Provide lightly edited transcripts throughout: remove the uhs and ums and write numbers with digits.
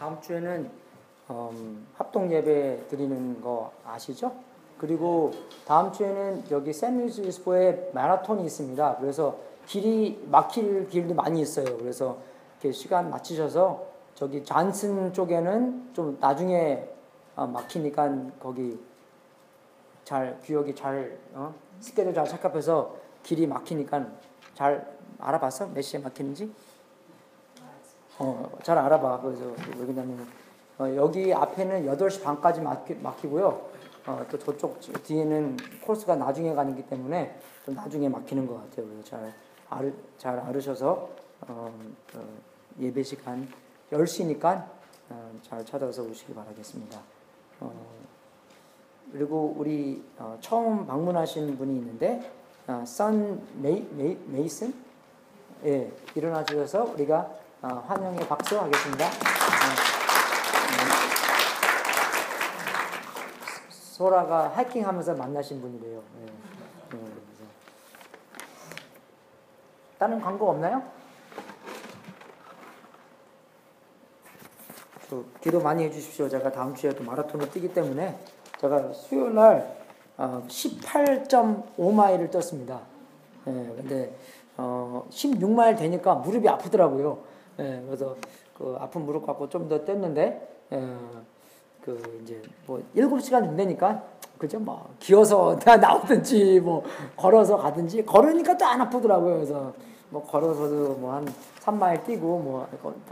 다음 주에는 합동 예배 드리는 거 아시죠? 그리고 다음 주에는 여기 샌루이스포에 마라톤이 있습니다. 그래서 길이 막힐 길도 많이 있어요. 그래서 이렇게 시간 맞추셔서 저기 잔슨 쪽에는 좀 나중에 막히니까 거기 잘 구역이 잘 스케줄 잘 착각해서 길이 막히니까 잘 알아봤어? 몇 시에 막히는지? 잘 알아봐. 그래서 왜냐면 여기 앞에는 8시 반까지 막히고요. 또 저쪽 뒤에는 코스가 나중에 가기 때문에 좀 나중에 막히는 것 같아요. 그래서 잘 알으셔서 예배 시간 10시니까 잘 찾아서 오시기 바라겠습니다. 그리고 우리 처음 방문하신 분이 있는데 선 메이슨 일어나 주셔서 우리가 환영의 박수 하겠습니다. 소라가 하이킹하면서 만나신 분이래요. 다른 광고 없나요? 기도 많이 해주십시오. 제가 다음 주에 또 마라톤을 뛰기 때문에 제가 수요일 날 18.5마일을 떴습니다. 근데 16마일 되니까 무릎이 아프더라고요. 그래서 그 아픈 무릎 갖고 좀 더 뛰었는데 이제 뭐 7시간 된다니까 그죠? 뭐 기어서 나오든지 뭐 걸어서 가든지 걸으니까 또 안 아프더라고요. 그래서 뭐 걸어서도 뭐 한 3마일 뛰고 뭐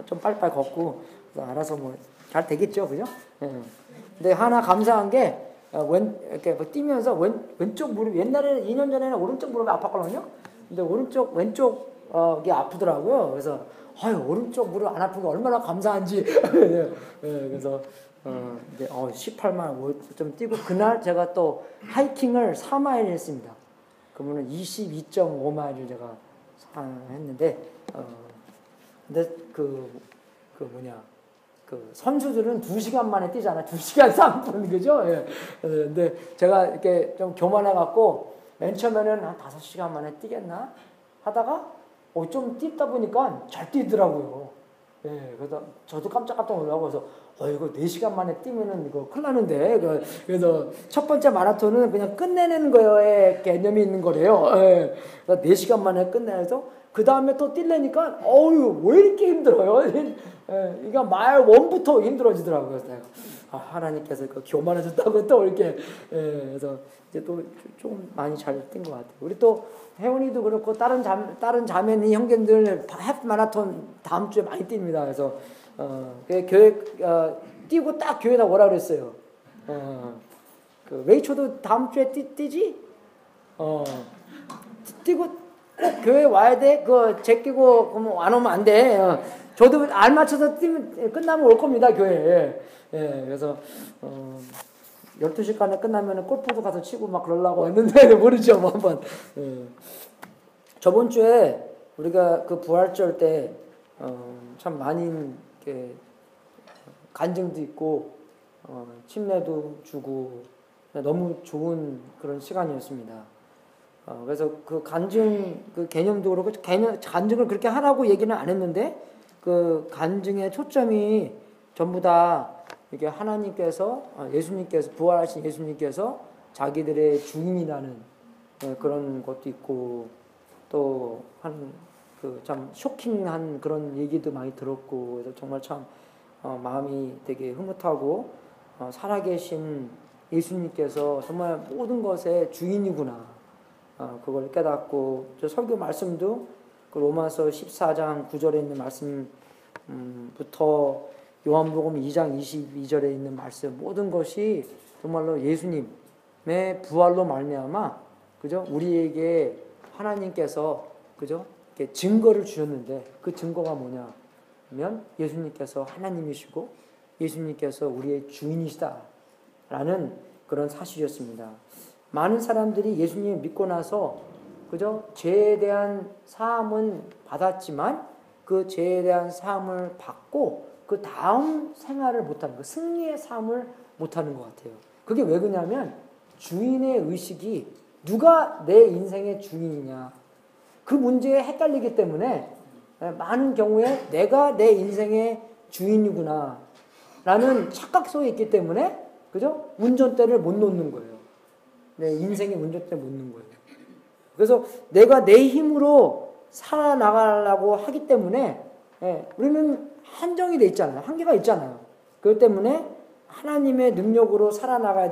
좀 빨리빨리 걷고 알아서 뭐 잘 되겠죠, 그죠? 근데 하나 감사한 게 이렇게 뭐 뛰면서 왼쪽 무릎 옛날에는 2년 전에는 오른쪽 무릎이 아팠거든요. 근데 왼쪽이 아프더라고요. 그래서 오른쪽 무릎 안 아픈 거 얼마나 감사한지. 그래서 이제 18마일 좀 뛰고 그날 제가 또 하이킹을 4마일 했습니다. 그러면은 22.5마일을 제가 했는데 근데 그 선수들은 2시간 만에 뛰잖아. 2시간 3분, 그죠? 근데 제가 이렇게 좀 교만해갖고, 맨 처음에는 한 5시간 만에 뛰겠나? 하다가, 좀 뛰다 보니까 잘 뛰더라고요. 그래서 저도 깜짝깜짝 놀라고, 그래서, 이거 4시간 만에 뛰면은 이거 큰일 나는데. 그래서 첫 번째 마라톤은 그냥 끝내는 거에 개념이 있는 거래요. 그래서 4시간 만에 끝내서, 그 다음에 또 뛰려니까, 왜 이렇게 힘들어요? 이게 마일 1부터 힘들어지더라고요. 그래서 내가, 하나님께서 교만해졌다고 또 이렇게, 그래서 이제 또 좀 많이 잘 뛴 것 같아요. 우리 또 혜원이도 그렇고, 다른 자매니 형제들 해프 마라톤 다음 주에 많이 뜁니다. 그래서, 교회, 뛰고 딱 교회다 오라 그랬어요. 웨이초도 다음 주에 뛰지? 뛰고 꼭 교회 와야 돼? 제끼고 안 오면 안 돼. 저도 알 맞춰서 뛰면 끝나면 올 겁니다, 교회에. 그래서 12시간에 끝나면 골프도 가서 치고 막 그러려고 했는데 모르죠, 뭐 한번. 저번 주에 우리가 그 부활절 때 참 많이 간증도 있고 침례도 주고 너무 좋은 그런 시간이었습니다. 그래서 그 간증 그 개념도 그렇고 간증을 그렇게 하라고 얘기는 안 했는데 그 간증의 초점이 전부 다 이게 하나님께서 예수님께서 부활하신 예수님께서 자기들의 주인이라는 그런 것도 있고 또 참 쇼킹한 그런 얘기도 많이 들었고 그래서 정말 참 마음이 되게 흐뭇하고 살아계신 예수님께서 정말 모든 것의 주인이구나. 그걸 깨닫고 저 설교 말씀도 그 로마서 14장 9절에 있는 말씀부터 요한복음 2장 22절에 있는 말씀 모든 것이 정말로 예수님의 부활로 말미암아 그죠? 우리에게 하나님께서 그죠? 이렇게 증거를 주셨는데 그 증거가 뭐냐면 예수님께서 하나님이시고 예수님께서 우리의 주인이시다라는 그런 사실이었습니다. 많은 사람들이 예수님을 믿고 나서 그죠? 죄에 대한 사함은 받았지만 그 죄에 대한 사함을 받고 그 다음 생활을 못하는 거 승리의 삶을 못하는 것 같아요. 그게 왜 그러냐면 주인의 의식이 누가 내 인생의 주인이냐 그 문제에 헷갈리기 때문에 많은 경우에 내가 내 인생의 주인이구나 라는 착각 속에 있기 때문에, 그죠? 운전대를 못 놓는 거예요. 내 인생의 운전대를 못 놓는 거예요. 그래서 내가 내 힘으로 살아나가려고 하기 때문에, 우리는 한정이 돼 있잖아요. 한계가 있잖아요. 그렇기 때문에 하나님의 능력으로 살아나가야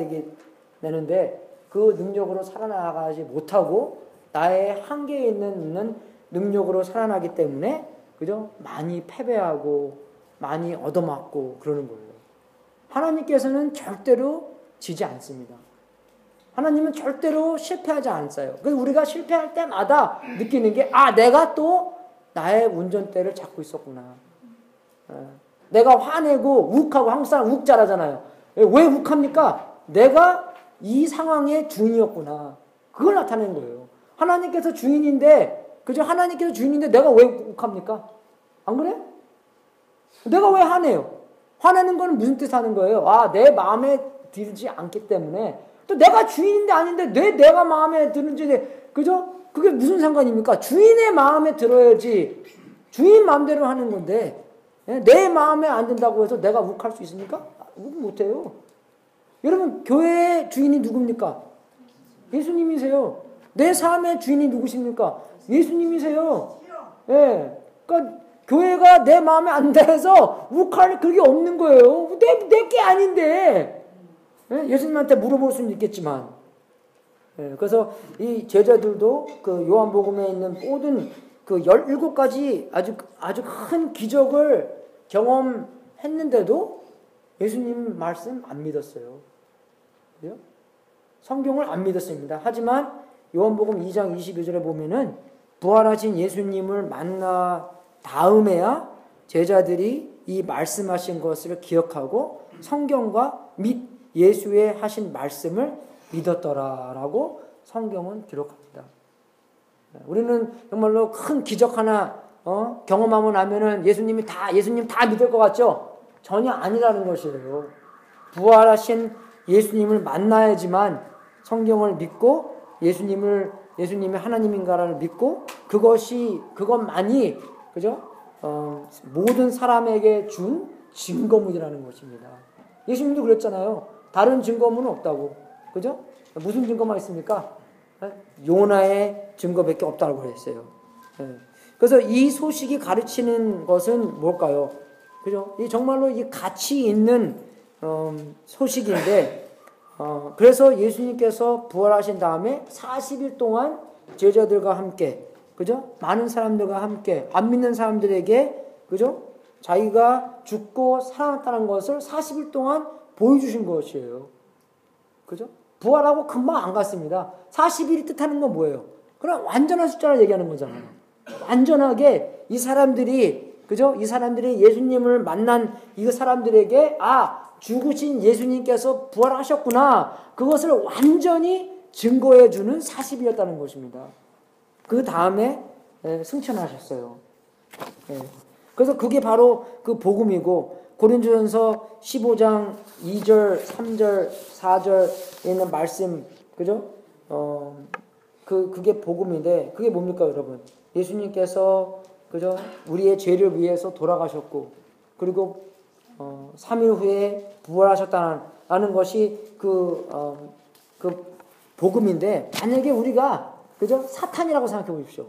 되는데, 그 능력으로 살아나가지 못하고 나의 한계에 있는 능력으로 살아나기 때문에, 그죠? 많이 패배하고 많이 얻어맞고 그러는 거예요. 하나님께서는 절대로 지지 않습니다. 하나님은 절대로 실패하지 않았어요. 그래서 우리가 실패할 때마다 느끼는 게, 내가 또 나의 운전대를 잡고 있었구나. 내가 화내고 욱하고, 한국 사람 욱 잘하잖아요. 왜 욱합니까? 내가 이 상황의 주인이었구나. 그걸 나타내는 거예요. 하나님께서 주인인데, 그죠? 하나님께서 주인인데 내가 왜 욱합니까? 안 그래? 내가 왜 화내요? 화내는 건 무슨 뜻 하는 거예요? 내 마음에 들지 않기 때문에. 또 내가 주인인데 아닌데 내가 마음에 드는지, 그죠? 그게 무슨 상관입니까? 주인의 마음에 들어야지. 주인 마음대로 하는 건데, 내 마음에 안 든다고 해서 내가 욱할 수 있습니까? 욱 못해요. 여러분, 교회의 주인이 누굽니까? 예수님이세요. 내 삶의 주인이 누구십니까? 예수님이세요. 그러니까 교회가 내 마음에 안 든다해서 욱할 그게 없는 거예요. 내 게 아닌데. 예수님한테 물어볼 수는 있겠지만. 그래서 이 제자들도 그 요한복음에 있는 모든 그 17가지 아주 큰 기적을 경험했는데도 예수님 말씀 안 믿었어요. 그죠? 성경을 안 믿었습니다. 하지만 요한복음 2장 22절에 보면은 부활하신 예수님을 만나 다음에야 제자들이 이 말씀하신 것을 기억하고 성경과 및 예수의 하신 말씀을 믿었더라라고 성경은 기록합니다. 우리는 정말로 큰 기적 하나 경험하고 나면은 예수님 다 믿을 것 같죠? 전혀 아니라는 것이에요. 부활하신 예수님을 만나야지만 성경을 믿고 예수님이 하나님인가를 믿고 그것만이, 그죠? 모든 사람에게 준 증거물이라는 것입니다. 예수님도 그랬잖아요. 다른 증거물은 없다고. 그죠? 무슨 증거만 있습니까? 요나의 증거밖에 없다고 그랬어요. 그래서 이 소식이 가르치는 것은 뭘까요? 그죠? 이 정말로 이 가치 있는 소식인데, 그래서 예수님께서 부활하신 다음에 40일 동안 제자들과 함께, 그죠? 많은 사람들과 함께, 안 믿는 사람들에게, 그죠? 자기가 죽고 살아났다는 것을 40일 동안 보여주신 것이에요. 그죠? 부활하고 금방 안 갔습니다. 40일이 뜻하는 건 뭐예요? 그럼 완전한 숫자를 얘기하는 거잖아요. 완전하게 이 사람들이, 그죠? 이 사람들이 예수님을 만난 이 사람들에게, 죽으신 예수님께서 부활하셨구나. 그것을 완전히 증거해주는 40일이었다는 것입니다. 그 다음에 승천하셨어요. 그래서 그게 바로 그 복음이고, 고린도전서 15장 2절, 3절, 4절에 있는 말씀, 그죠? 그게 복음인데, 그게 뭡니까, 여러분? 예수님께서, 그죠? 우리의 죄를 위해서 돌아가셨고, 그리고 3일 후에 부활하셨다는 것이 그 복음인데, 만약에 우리가, 그죠? 사탄이라고 생각해 보십시오.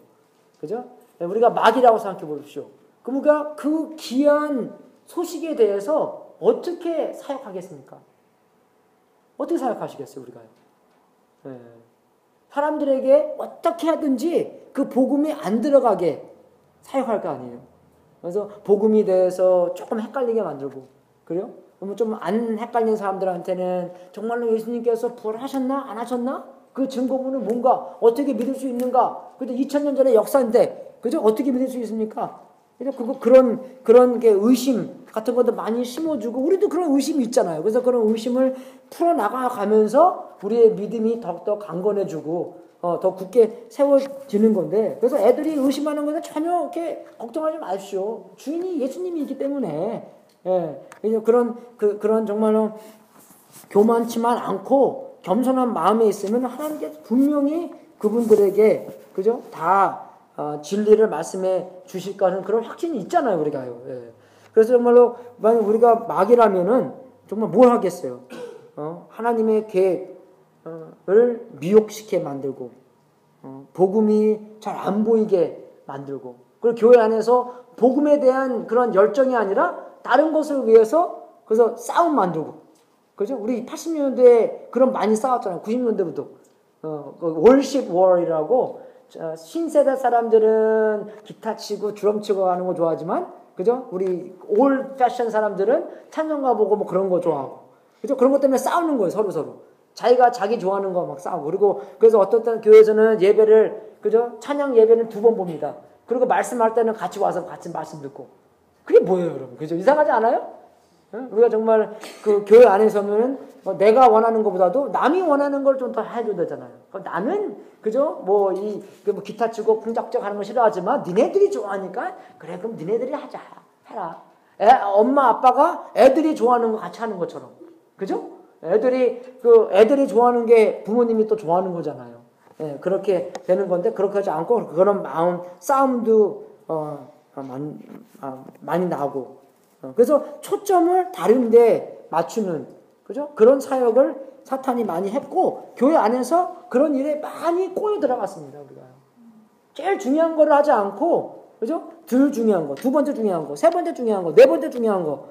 그죠? 우리가 마귀라고 생각해 보십시오. 그럼 우리가 그 귀한 소식에 대해서 어떻게 사역하겠습니까? 어떻게 사역하시겠어요, 우리가요? 사람들에게 어떻게 하든지 그 복음이 안 들어가게 사역할 거 아니에요. 그래서 복음에 대해서 조금 헷갈리게 만들고, 그래요? 그러면 좀 안 헷갈린 사람들한테는 정말로 예수님께서 부활하셨나? 안 하셨나? 그 증거물은 뭔가? 어떻게 믿을 수 있는가? 그래도 2000년 전의 역사인데, 그죠? 어떻게 믿을 수 있습니까? 그런 게 의심 같은 것도 많이 심어주고, 우리도 그런 의심이 있잖아요. 그래서 그런 의심을 풀어나가면서 우리의 믿음이 더욱더 강건해지고, 더 굳게 세워지는 건데, 그래서 애들이 의심하는 것은 전혀 이렇게 걱정하지 마십시오. 주인이 예수님이기 때문에, 그런 정말로 교만치만 않고 겸손한 마음에 있으면 하나님께서 분명히 그분들에게, 그죠? 다 진리를 말씀해 주실 거는 그런 확신이 있잖아요, 우리가요. 그래서 정말로 만약 우리가 마귀라면은 정말 뭘 하겠어요? 하나님의 계획을 미혹시켜 만들고, 복음이 잘 안 보이게 만들고, 그리고 교회 안에서 복음에 대한 그런 열정이 아니라 다른 것을 위해서 그래서 싸움 만들고, 그죠? 우리 80년대에 그런 많이 싸웠잖아요. 90년대부터. 월십 월이라고, 신세대 사람들은 기타 치고 드럼 치고 하는 거 좋아하지만, 그죠? 우리 올 패션 사람들은 찬양가 보고 뭐 그런 거 좋아하고, 그죠? 그런 것 때문에 싸우는 거예요, 서로. 자기가 자기 좋아하는 거 막 싸우고. 그리고 그래서 어떤 교회에서는 예배를, 그죠? 찬양 예배는 2번 봅니다. 그리고 말씀할 때는 같이 와서 같이 말씀 듣고. 그게 뭐예요, 여러분? 그죠? 이상하지 않아요? 우리가 정말 그 교회 안에서는 내가 원하는 것보다도 남이 원하는 걸 좀 더 해줘야 되잖아요. 나는, 그죠? 뭐 기타 치고 쿵짝짝 하는 거 싫어하지만 니네들이 좋아하니까 그래, 그럼 니네들이 해라. 엄마, 아빠가 애들이 좋아하는 거 같이 하는 것처럼. 그죠? 애들이 좋아하는 게 부모님이 또 좋아하는 거잖아요. 예, 그렇게 되는 건데, 그렇게 하지 않고, 그런 싸움도, 많이 나고. 그래서 초점을 다른데 맞추는, 그죠? 그런 사역을 사탄이 많이 했고, 교회 안에서 그런 일에 많이 꼬여 들어갔습니다, 우리가. 제일 중요한 거를 하지 않고, 그죠? 덜 중요한 거, 2번째 중요한 거, 3번째 중요한 거, 4번째 중요한 거,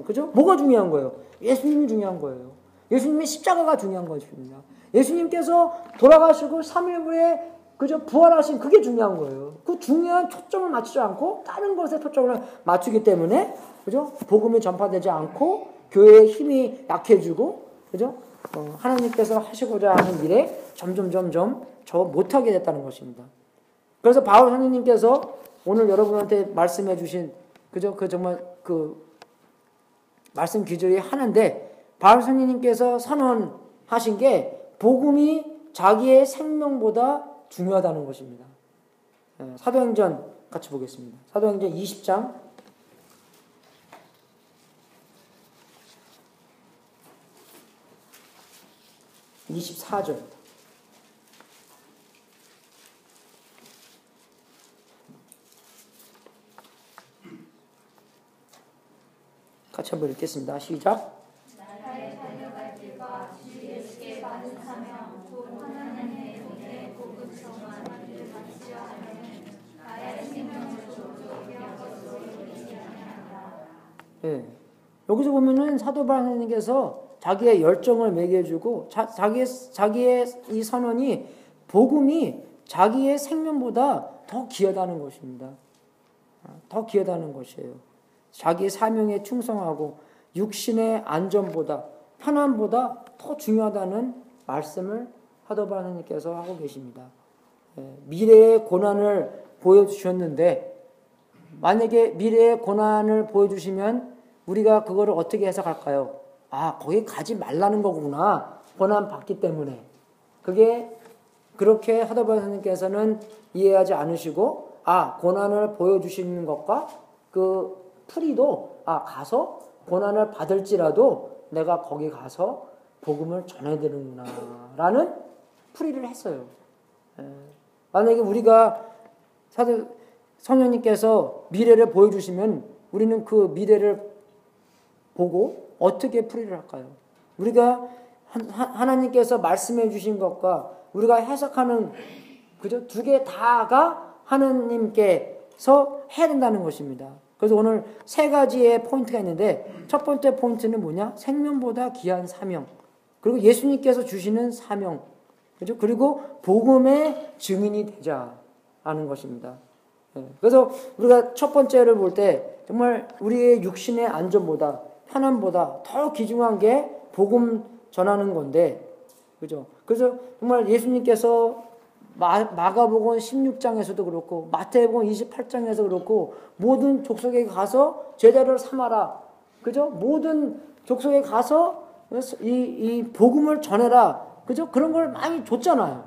그죠? 뭐가 중요한 거예요? 예수님이 중요한 거예요. 예수님의 십자가가 중요한 것입니다. 예수님께서 돌아가시고 3일 후에, 그죠? 부활하신 그게 중요한 거예요. 그 중요한 초점을 맞추지 않고 다른 것에 초점을 맞추기 때문에, 그죠? 복음이 전파되지 않고 교회의 힘이 약해지고, 그죠? 하나님께서 하시고자 하는 일에 점점 저 못하게 됐다는 것입니다. 그래서 바울 선생님께서 오늘 여러분한테 말씀해 주신, 그죠? 정말 말씀 기절이 하는데, 바울 선생님께서 선언하신 게 복음이 자기의 생명보다 중요하다는 것입니다. 사도행전 같이 보겠습니다. 사도행전 20장 24절. 같이 한번 읽겠습니다. 시작. 나의 달려갈 길과 주 예수께 받은 사명 곧 하나님의 은혜 복음 전하는 일을 마치려 하려는 나의 생명을 조조 이어서 이루지 아니하노라. 예. 여기서 보면은 사도 바울 선생님께서 자기의 열정을 매겨주고 자기의 이 선언이 복음이 자기의 생명보다 더 귀하다는 것입니다. 더 귀하다는 것이에요. 자기의 사명에 충성하고 육신의 안전보다 편안보다 더 중요하다는 말씀을 사도 바울 선생님께서 하고 계십니다. 미래의 고난을 보여주셨는데 만약에 미래의 고난을 보여주시면 우리가 그거를 어떻게 해석할까요? 거기 가지 말라는 거구나. 고난 받기 때문에. 그게 그렇게 사도 바울 선생님께서는 이해하지 않으시고 고난을 보여주시는 것과 그 풀이도 가서 고난을 받을지라도 내가 거기 가서 복음을 전해야 되는구나 라는 풀이를 했어요. 만약에 우리가 성령님께서 미래를 보여주시면 우리는 그 미래를 보고 어떻게 풀이를 할까요? 우리가 하나님께서 말씀해 주신 것과 우리가 해석하는 그죠? 두 개 다가 하나님께서 해야 된다는 것입니다. 그래서 오늘 3가지의 포인트가 있는데 첫 번째 포인트는 뭐냐? 생명보다 귀한 사명. 그리고 예수님께서 주시는 사명. 그죠? 그리고 복음의 증인이 되자라는 것입니다. 그래서 우리가 첫 번째를 볼 때 정말 우리의 육신의 안전보다 편안보다 더 귀중한 게 복음 전하는 건데, 그죠? 그래서 정말 예수님께서 마가복음 16장에서도 그렇고 마태복음 28장에서 그렇고 모든 족속에 가서 제자를 삼아라, 그죠? 모든 족속에 가서 이 복음을 전해라, 그죠? 그런 걸 많이 줬잖아요.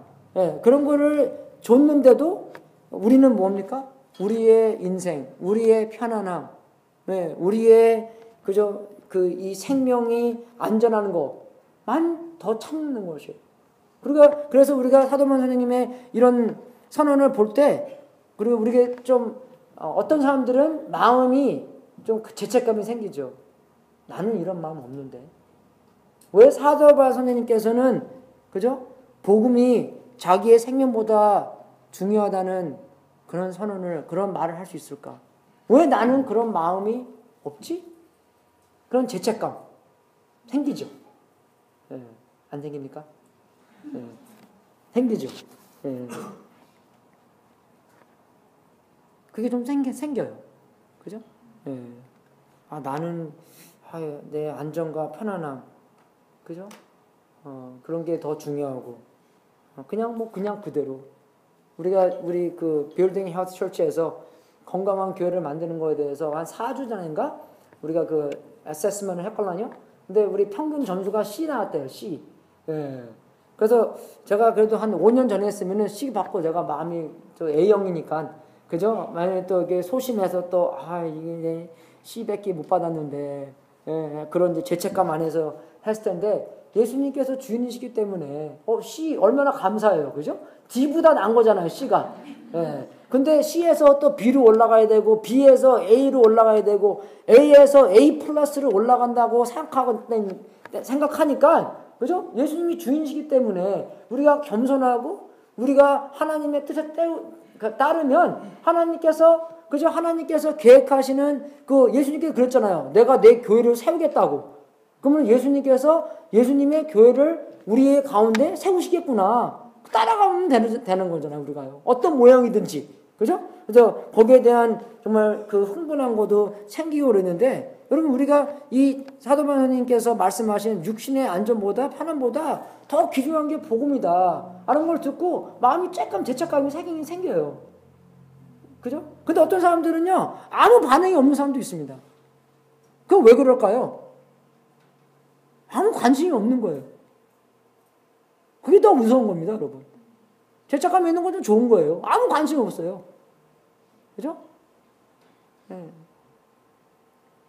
그런 거를 줬는데도 우리는 뭡니까? 우리의 인생, 우리의 편안함, 우리의 그죠? 이 생명이 안전한 것만 더 찾는 것이에요. 그래서 우리가 사도만 선생님의 이런 선언을 볼 때, 그리고 우리가 좀, 어떤 사람들은 마음이 좀 죄책감이 생기죠. 나는 이런 마음 없는데. 왜 사도 바울 선생님께서는 그죠? 복음이 자기의 생명보다 중요하다는 그런 선언을, 그런 말을 할 수 있을까? 왜 나는 그런 마음이 없지? 그런 죄책감 생기죠. 예, 안 생깁니까? 예, 생기죠. 예. 그게 좀 생겨요. 그죠? 예. 아, 나는 내 안정과 편안함, 그죠? 그런 게 더 중요하고, 그냥 그대로. 우리 그 빌딩 헬스 처치에서 건강한 교회를 만드는 거에 대해서 한 4주 전인가 우리가 그 어세스먼을 했거든요. 근데 우리 평균 점수가 C 나왔대요. C. 예. 그래서 제가 그래도 한 5년 전에 했으면은 C 받고, 제가 마음이 또 A형이니까, 그죠? 만약에 또 이게 소심해서 또 이게 C밖에 못 받았는데, 예, 그런 이제 죄책감 안에서 했을 텐데, 예수님께서 주인이시기 때문에 C 얼마나 감사해요. 그죠? D보다 나은 거잖아요, C가. 예. 근데 C에서 또 B로 올라가야 되고, B에서 A로 올라가야 되고, A에서 A 플러스로 올라간다고 생각하니까, 그죠? 예수님이 주인이시기 때문에 우리가 겸손하고 우리가 하나님의 뜻에 따르면 하나님께서, 그죠? 하나님께서 계획하시는 예수님께서 그랬잖아요. 내가 내 교회를 세우겠다고. 그러면 예수님께서 예수님의 교회를 우리의 가운데 세우시겠구나. 따라가면 되는 거잖아요, 우리가요. 어떤 모양이든지. 그죠? 그래서 거기에 대한 정말 그 흥분한 것도 생기고 그랬는데, 여러분, 우리가 이 사도 바울님께서 말씀하신 육신의 안전보다 편안보다 더 귀중한 게 복음이다 라는 걸 듣고 마음이 조금 죄책감이 생겨요. 그죠? 근데 어떤 사람들은요, 아무 반응이 없는 사람도 있습니다. 그거 왜 그럴까요? 아무 관심이 없는 거예요. 그게 더 무서운 겁니다, 여러분. 죄책감이 있는 건 좀 좋은 거예요. 아무 관심이 없어요. 그죠? 네.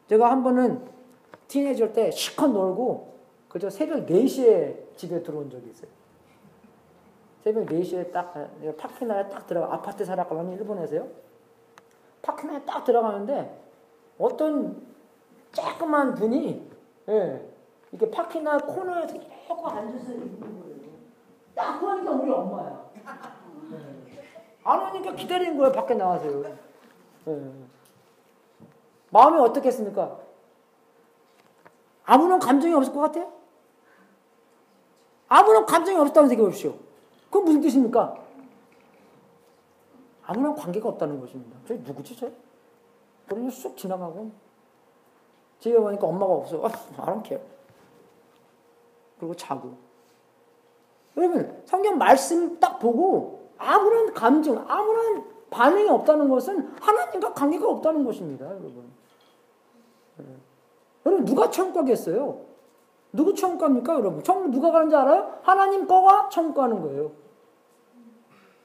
제가 한 번은 티네이저 때 실컷 놀고, 그죠? 새벽 4시에 집에 들어온 적이 있어요. 새벽 4시에 딱, 파킹나에 딱 들어가, 아파트 살았거든요, 일본에서요. 파킹나에 딱 들어가는데, 어떤 조그만 분이, 예, 이렇게 파킹나 코너에서 계속 앉아서 있는 거예요. 딱 보니까 우리 엄마야. 네. 안 오니까 기다리는 거예요, 밖에 나와서요. 네. 마음이 어떻겠습니까? 아무런 감정이 없을 것 같아요? 아무런 감정이 없다는 생각해 보십시오. 그건 무슨 뜻입니까? 아무런 관계가 없다는 것입니다. 저 누구지, 저? 그러면 쑥 지나가고, 집에 오니까 엄마가 없어. I don't care. 그리고 자고. 여러분, 성경 말씀 딱 보고 아무런 감정, 아무런 반응이 없다는 것은 하나님과 관계가 없다는 것입니다, 여러분. 네. 여러분, 누가 천국 가겠어요? 누구 천국 갑니까, 여러분? 천국 누가 가는지 알아요? 하나님 거가 천국 가는 거예요.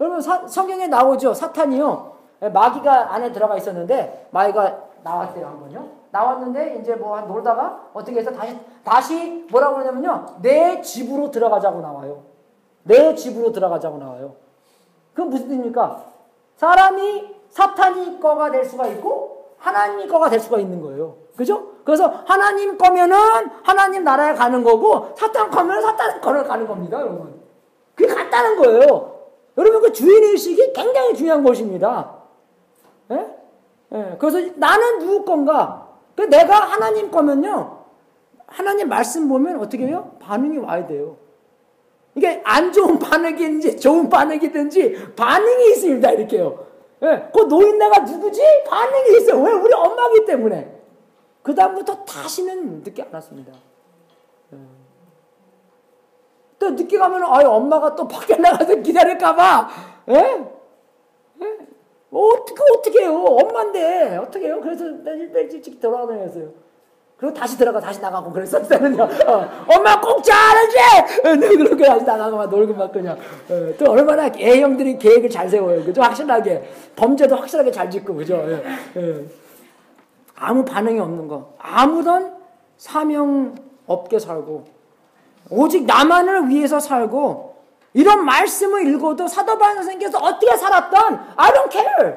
여러분, 성경에 나오죠. 사탄이요, 마귀가 안에 들어가 있었는데, 마귀가 나왔대요, 한 번요. 나왔는데, 이제 뭐 놀다가 어떻게 해서 다시 뭐라고 그러냐면요, 내 집으로 들어가자고 나와요. 내 집으로 들어가자고 나와요. 그건 무슨 뜻입니까? 사람이 사탄이 거가 될 수가 있고 하나님 거가 될 수가 있는 거예요. 그죠? 그래서 하나님 거면은 하나님 나라에 가는 거고, 사탄 거면 사탄 거를 가는 겁니다, 여러분. 그게 같다는 거예요. 여러분, 그 주인의식이 굉장히 중요한 것입니다. 예? 예. 그래서 나는 누구 건가? 내가 하나님 거면요, 하나님 말씀 보면 어떻게 해요? 반응이 와야 돼요. 이게 안 좋은 반응이든지 좋은 반응이든지 반응이 있습니다, 이렇게요. 예, 그 노인네가 누구지? 반응이 있어요. 왜? 우리 엄마기 때문에. 그 다음부터 다시는 늦게 안 왔습니다. 예. 또 늦게 가면 엄마가 또 밖에 나가서 기다릴까봐. 예? 예? 어떻게 해요? 엄마인데 어떻게 해요? 그래서 일찍 돌아다녔어요. 그리고 다시 들어가, 다시 나가고 그랬었거든요. 엄마 꼭 잘하지! 네, 그렇게 다시 나가고 막 놀고 막 그냥. 또 얼마나 애형들이 계획을 잘 세워요. 그죠? 확실하게. 범죄도 확실하게 잘 짓고, 그죠? 예, 예. 아무 반응이 없는 거. 아무런 사명 없게 살고, 오직 나만을 위해서 살고, 이런 말씀을 읽어도 사도 바울 선생님께서 어떻게 살았던 I don't care.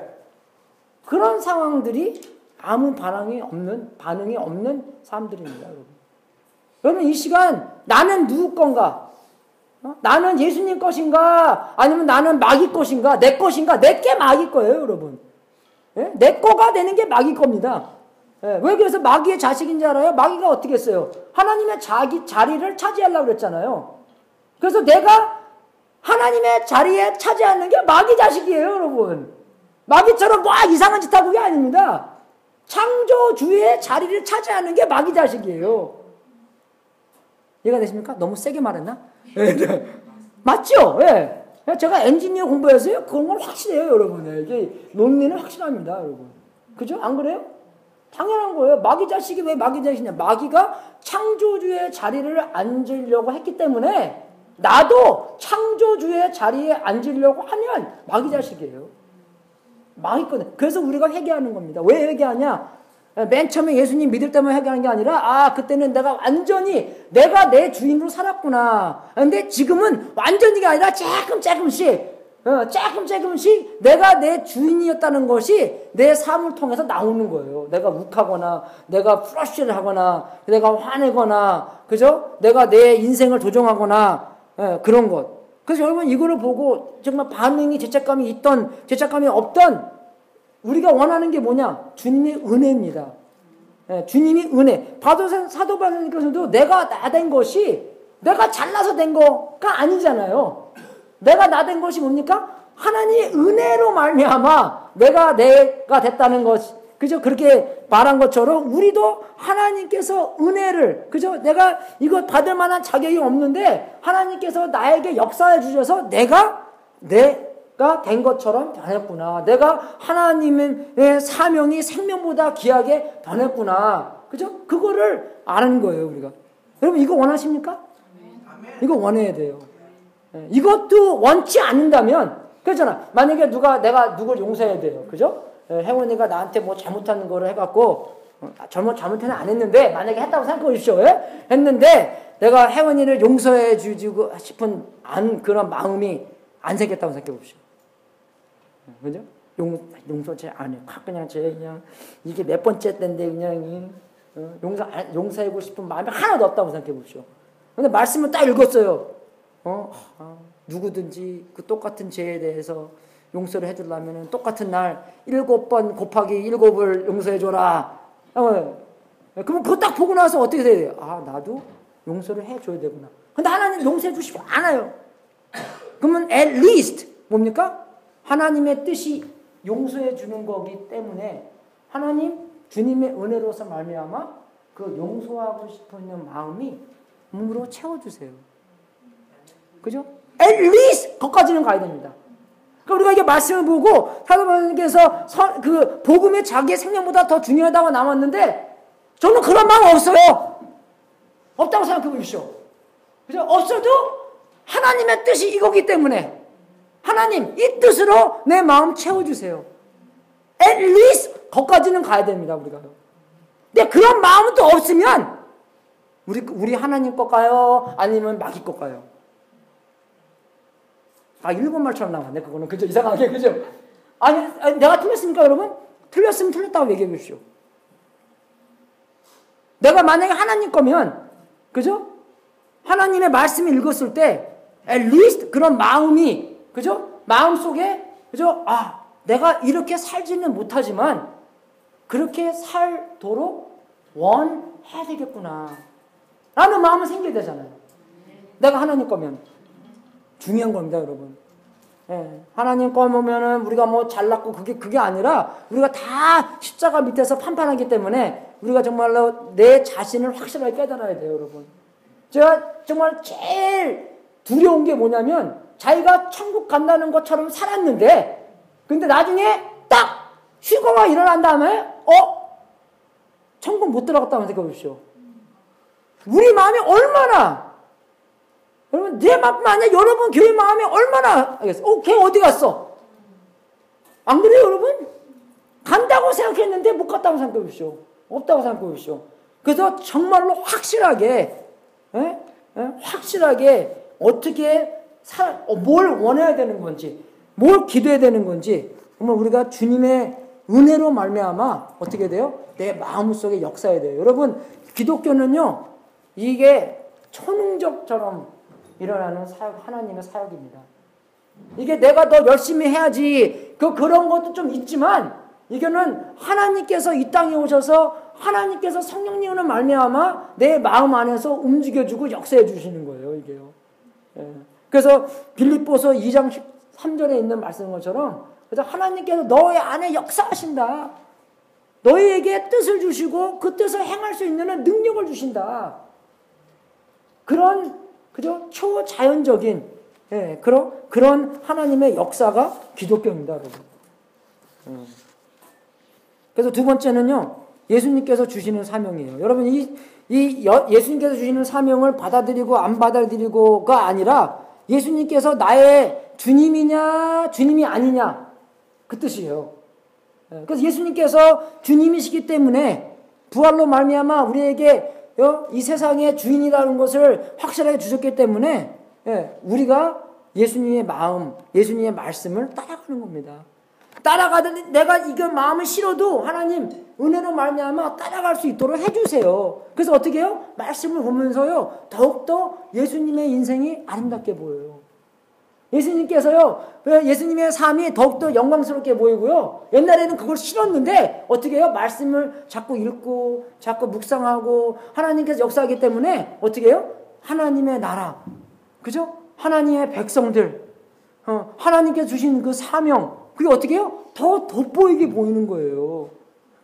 그런 상황들이 아무 반응이 없는 사람들입니다, 여러분. 여러분, 이 시간 나는 누구 건가? 나는 예수님 것인가? 아니면 나는 마귀 것인가? 내 것인가? 내게 마귀 거예요, 여러분. 예? 내 거가 되는 게 마귀 겁니다. 예, 왜 그래서 마귀의 자식인지 알아요? 마귀가 어떻게 했어요? 하나님의 자리를 차지하려고 그랬잖아요. 그래서 내가 하나님의 자리에 차지하는 게 마귀 자식이에요, 여러분. 마귀처럼 뭐 이상한 짓 하고 게 아닙니다. 창조주의 자리를 차지하는 게 마귀 자식이에요. 이해가 되십니까? 너무 세게 말했나? 맞죠? 예. 제가 엔지니어 공부해서요. 그런 건 확실해요, 여러분. 이게 논리는 확실합니다, 여러분. 그죠? 안 그래요? 당연한 거예요. 마귀 자식이 왜 마귀 자식이냐? 마귀가 창조주의 자리를 앉으려고 했기 때문에 나도 창조주의 자리에 앉으려고 하면 마귀 자식이에요. 마귀 거든. 그래서 우리가 회개하는 겁니다. 왜 회개하냐? 맨 처음에 예수님 믿을 때만 회개하는 게 아니라 그때는 내가 완전히 내가 내 주인으로 살았구나. 근데 지금은 완전히가 아니라 조금씩 내가 내 주인이었다는 것이 내 삶을 통해서 나오는 거예요. 내가 욱하거나 내가 프러쉬를 하거나 내가 화내거나 그죠? 내가 내 인생을 조종하거나 그런 것. 그래서 여러분 이거를 보고 정말 반응이 죄책감이 있던 죄책감이 없던 우리가 원하는 게 뭐냐? 주님의 은혜입니다. 주님이 은혜. 사도 바울님께서도 내가 나 된 것이 내가 잘나서 된 거가 아니잖아요. 내가 나 된 것이 뭡니까? 하나님의 은혜로 말미암아 내가 됐다는 것. 그죠? 그렇게 말한 것처럼 우리도 하나님께서 은혜를 그죠? 내가 이거 받을 만한 자격이 없는데 하나님께서 나에게 역사해 주셔서 내가 된 것처럼 변했구나. 내가 하나님의 사명이 생명보다 귀하게 변했구나. 그죠? 그거를 아는 거예요, 우리가. 여러분, 이거 원하십니까? 이거 원해야 돼요. 이것도 원치 않는다면, 그렇잖아. 만약에 내가 누굴 용서해야 돼요. 그죠? 혜원이가 나한테 뭐 잘못하는 거를 해갖고, 잘못은 안 했는데, 만약에 했다고 생각해 보십시오. 했는데, 내가 혜원이를 용서해 주고 싶은 그런 마음이 안 생겼다고 생각해 봅시다. 그죠? 용서 안 해. 그냥 이게 몇 번째 때인데 그냥 용서하고 싶은 마음이 하나도 없다고 생각해 보십시오. 근데 말씀을 딱 읽었어요. 누구든지 그 똑같은 죄에 대해서 용서를 해주려면 똑같은 날 7번 곱하기 7을 용서해줘라. 그러면 그거 딱 보고 나서 어떻게 돼요? 나도 용서를 해줘야 되구나. 근데 하나님 용서해 주시지 않아요. 그러면 at least 뭡니까? 하나님의 뜻이 용서해 주는 거기 때문에 하나님 주님의 은혜로서 말미암아 그 용서하고 싶은 마음이 몸으로 채워주세요. 그죠? at least 거기까지는 가야 됩니다. 그러니까 우리가 이게 말씀을 보고 사도 바울님께서 그 복음이 자기의 생명보다 더 중요하다고 나왔는데 저는 그런 마음 없어요. 없다고 생각해 보십시오. 그죠? 없어도 하나님의 뜻이 이거기 때문에 하나님 이 뜻으로 내 마음 채워주세요. at least 거기까지는 가야 됩니다. 우리가. 근데 그런 마음은 또 없으면 우리 하나님 것가요? 아니면 마귀 것가요? 일본말처럼 나왔네. 그거는 그죠? 이상하게 그죠? 아니 내가 틀렸습니까, 여러분? 틀렸으면 틀렸다고 얘기해 주십시오. 내가 만약에 하나님 거면 그죠? 하나님의 말씀을 읽었을 때 at least 그런 마음이 그죠? 마음속에 그죠? 내가 이렇게 살지는 못하지만 그렇게 살도록 원해야 되겠구나 라는 마음은 생겨야 되잖아요. 내가 하나님 거면 중요한 겁니다, 여러분. 하나님 거 보면은 우리가 뭐 잘났고 그게 아니라 우리가 다 십자가 밑에서 판판하기 때문에 우리가 정말로 내 자신을 확실하게 깨달아야 돼요, 여러분. 제가 정말 제일 두려운 게 뭐냐면 자기가 천국 간다는 것처럼 살았는데 근데 나중에 딱 휴거가 일어난 다음에 천국 못 들어갔다고 생각해 보십시오. 우리 마음이 얼마나 여러분 내 마음 아니야 여러분 교회 마음이 얼마나 알겠어? 걔 어디 갔어? 안 그래요, 여러분? 간다고 생각했는데 못 갔다고 생각해 보십시오. 없다고 생각해 보십시오. 그래서 정말로 확실하게 어떻게 뭘 원해야 되는 건지, 뭘 기도해야 되는 건지, 정말 우리가 주님의 은혜로 말미암아 어떻게 돼요? 내 마음속에 역사해야 돼요. 여러분, 기독교는요, 이게 천웅적처럼 일어나는 사역, 하나님의 사역입니다. 이게 내가 더 열심히 해야지, 그런 것도 좀 있지만, 이거는 하나님께서 이 땅에 오셔서 하나님께서 성령님으로 말미암아 내 마음 안에서 움직여주고 역사해 주시는 거예요, 이게요. 예. 그래서 빌립보서 2장 3절에 있는 말씀인 것처럼, 그래서 하나님께서 너의 안에 역사하신다. 너희에게 뜻을 주시고 그 뜻을 행할 수 있는 능력을 주신다. 그런, 그죠? 초자연적인, 예, 그런 하나님의 역사가 기독교입니다, 여러분. 그래서 두 번째는요, 예수님께서 주시는 사명이에요. 여러분, 예수님께서 주시는 사명을 받아들이고 안 받아들이고가 아니라 예수님께서 나의 주님이냐, 주님이 아니냐, 그 뜻이에요. 그래서 예수님께서 주님이시기 때문에 부활로 말미암아 우리에게 이 세상의 주인이라는 것을 확실하게 주셨기 때문에 우리가 예수님의 마음, 예수님의 말씀을 따라가는 겁니다. 따라가든 내가 이거 마음을 싫어도 하나님 은혜로 말미암아 따라갈 수 있도록 해주세요. 그래서 어떻게 해요? 말씀을 보면서요 더욱더 예수님의 인생이 아름답게 보여요. 예수님께서요 예수님의 삶이 더욱더 영광스럽게 보이고요. 옛날에는 그걸 싫었는데 어떻게 해요? 말씀을 자꾸 읽고 자꾸 묵상하고 하나님께서 역사하기 때문에 어떻게 해요? 하나님의 나라, 그죠? 하나님의 백성들, 하나님께서 주신 그 사명, 그게 어떻게 해요? 더 돋보이게 보이는 거예요.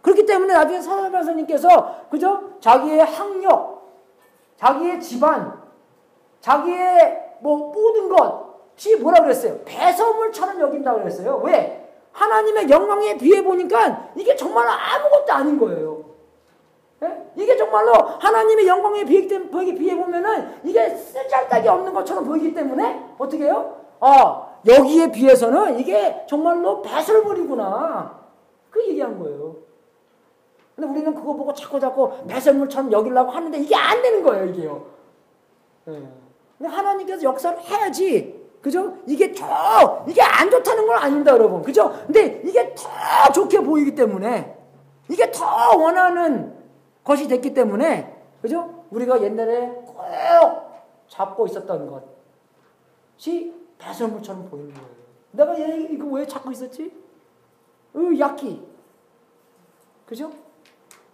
그렇기 때문에 나중에 사도바울님께서 그죠? 자기의 학력, 자기의 집안, 자기의 모든 것이 뭐라 그랬어요? 배설물처럼 여긴다고 그랬어요. 왜? 하나님의 영광에 비해 보니까 이게 정말 아무것도 아닌 거예요. 예? 이게 정말로 하나님의 영광에 비해 보면은 이게 쓸데기 없는 것처럼 보이기 때문에 어떻게 해요? 여기에 비해서는 이게 정말로 배설물이구나. 그 얘기한 거예요. 근데 우리는 그거 보고 자꾸 배설물처럼 여기려고 하는데 이게 안 되는 거예요, 이게요. 예. 근데 하나님께서 역사를 해야지. 그죠? 이게 안 좋다는 건 아닙니다, 여러분. 그죠? 근데 이게 더 좋게 보이기 때문에, 이게 더 원하는 것이 됐기 때문에, 그죠? 우리가 옛날에 꼭 잡고 있었던 것이 배설물처럼 보이는 거예요. 내가 이거 왜 잡고 있었지? 약기. 그죠?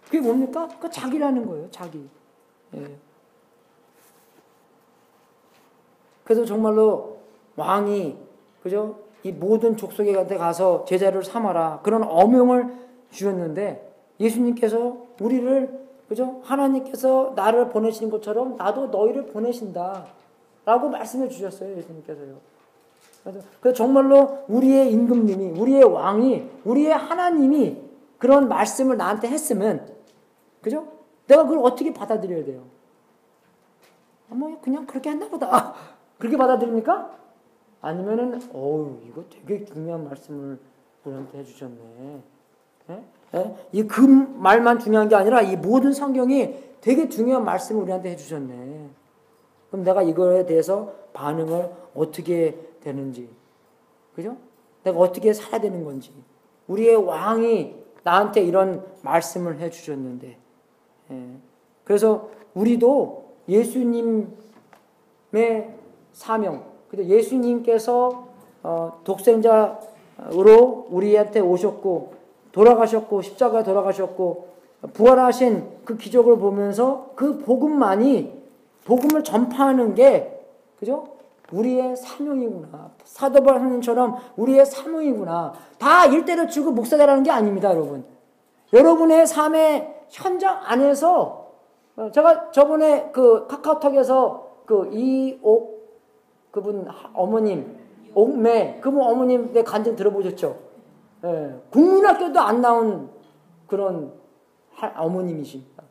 그게 뭡니까? 그 자기라는 거예요, 자기. 예. 그래서 정말로 왕이, 그죠? 이 모든 족속에한테 가서 제자를 삼아라. 그런 어명을 주셨는데, 예수님께서 우리를, 그죠? 하나님께서 나를 보내시는 것처럼 나도 너희를 보내신다. 라고 말씀해 주셨어요, 예수님께서요. 그래서 정말로 우리의 임금님이, 우리의 왕이, 우리의 하나님이 그런 말씀을 나한테 했으면, 그죠? 내가 그걸 어떻게 받아들여야 돼요? 그냥 그렇게 했나 보다. 그렇게 받아들입니까? 아니면은, 이거 되게 중요한 말씀을 우리한테 해주셨네. 이 그 말만 중요한 게 아니라 이 모든 성경이 되게 중요한 말씀을 우리한테 해주셨네. 그럼 내가 이거에 대해서 반응을 어떻게 되는지, 그죠? 내가 어떻게 살아야 되는 건지. 우리의 왕이 나한테 이런 말씀을 해주셨는데, 그래서 우리도 예수님의 사명, 예수님께서 독생자로 우리한테 오셨고 돌아가셨고 십자가에 돌아가셨고 부활하신 그 기적을 보면서 그 복음을 전파하는 게, 그죠? 우리의 사명이구나. 사도 바울님처럼 우리의 사명이구나. 다 일대를 주고 목사 되라는 게 아닙니다, 여러분. 여러분의 삶의 현장 안에서, 제가 저번에 그 카카오톡에서 그 이옥 그분 어머님, 옥매 그분 어머님 내 간증 들어보셨죠? 국민학교도 안 나온 그런 어머님이십니다.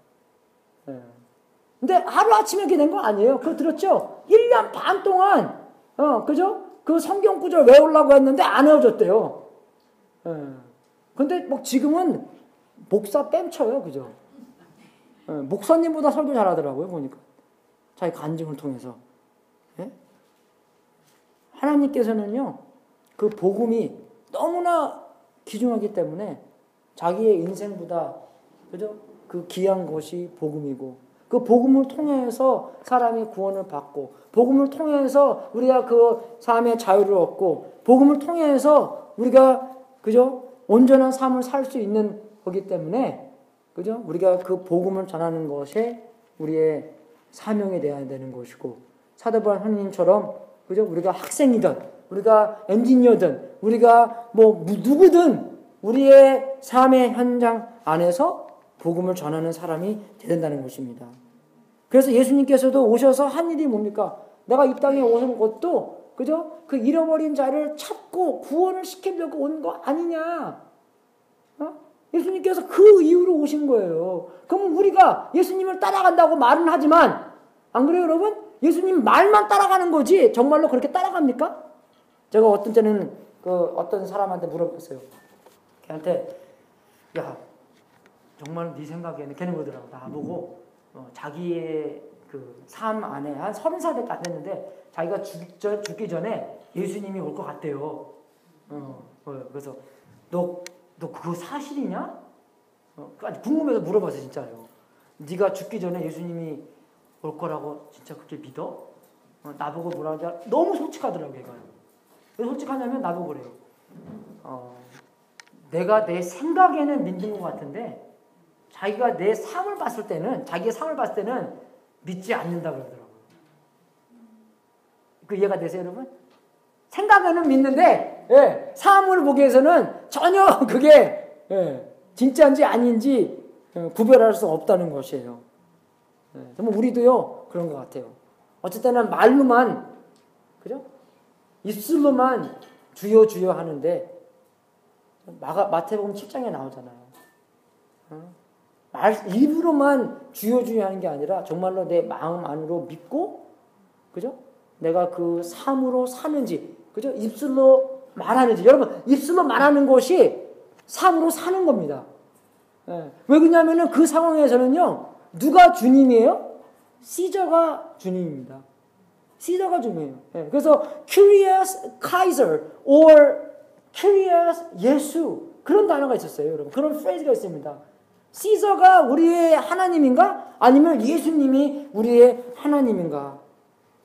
근데 하루아침에 이렇게 된 거 아니에요. 그거 들었죠? 1년 반 동안, 그죠? 그 성경 구절 외우려고 했는데 안 외워졌대요. 근데 지금은 목사 뺨쳐요. 그죠? 목사님보다 설교 잘하더라고요, 보니까. 자기 간증을 통해서. 하나님께서는요, 그 복음이 너무나 귀중하기 때문에 자기의 인생보다 그죠? 그 귀한 것이 복음이고 그 복음을 통해서 사람이 구원을 받고 복음을 통해서 우리가 그 삶의 자유를 얻고 복음을 통해서 우리가 그죠? 온전한 삶을 살 수 있는 거기 때문에 그죠? 우리가 그 복음을 전하는 것이 우리의 사명이 되어야 되는 것이고 사도 바울님처럼 그죠? 우리가 학생이든 우리가 엔지니어든 우리가 뭐 누구든 우리의 삶의 현장 안에서 복음을 전하는 사람이 되야 된다는 것입니다. 그래서 예수님께서도 오셔서 한 일이 뭡니까? 내가 이 땅에 오는 것도 그죠? 그 잃어버린 자를 찾고 구원을 시키려고 온 거 아니냐? 어? 예수님께서 그 이유로 오신 거예요. 그럼 우리가 예수님을 따라간다고 말은 하지만 안 그래요, 여러분? 예수님 말만 따라가는 거지 정말로 그렇게 따라갑니까? 제가 어떤 때는 그 어떤 사람한테 물어봤어요. 걔한테 야 정말 네 생각에는 걔는 그러더라고. 나보고 자기의 그 삶 안에 한 30살밖에 안 됐는데 자기가 죽기 전에 예수님이 올 것 같대요. 그래서 너 그거 사실이냐? 궁금해서 물어봤어요, 진짜요. 네가 죽기 전에 예수님이 올 거라고 진짜 그렇게 믿어? 나보고 뭐라 하자 너무 솔직하더라고요, 얘가요. 왜 솔직하냐면 나보고 그래요. 내가 내 생각에는 믿는 것 같은데 자기가 내 삶을 봤을 때는 자기의 삶을 봤을 때는 믿지 않는다 그러더라고요. 그 이해가 되세요, 여러분? 생각에는 믿는데 삶을 보기 위해서는 전혀 그게 진짜인지 아닌지 구별할 수 없다는 것이에요. 정말 우리도요 그런 것 같아요. 어쨌든 말로만 그죠? 입술로만 주여 주여 하는데 마태복음 7장에 나오잖아요. 입으로만 주여 주여 하는 게 아니라 정말로 내 마음 안으로 믿고 그죠? 내가 그 삶으로 사는지 그죠? 입술로 말하는지 여러분 입술로 말하는 것이 삶으로 사는 겁니다. 왜 그러냐면은 그 상황에서는요 누가 주님이에요? 시저가 주님입니다. 시저가 주님이에요. 그래서 Curious Kaiser or Curious 예수 그런 단어가 있었어요, 여러분. 그런 프레이즈가 있습니다. 시저가 우리의 하나님인가? 아니면 예수님이 우리의 하나님인가?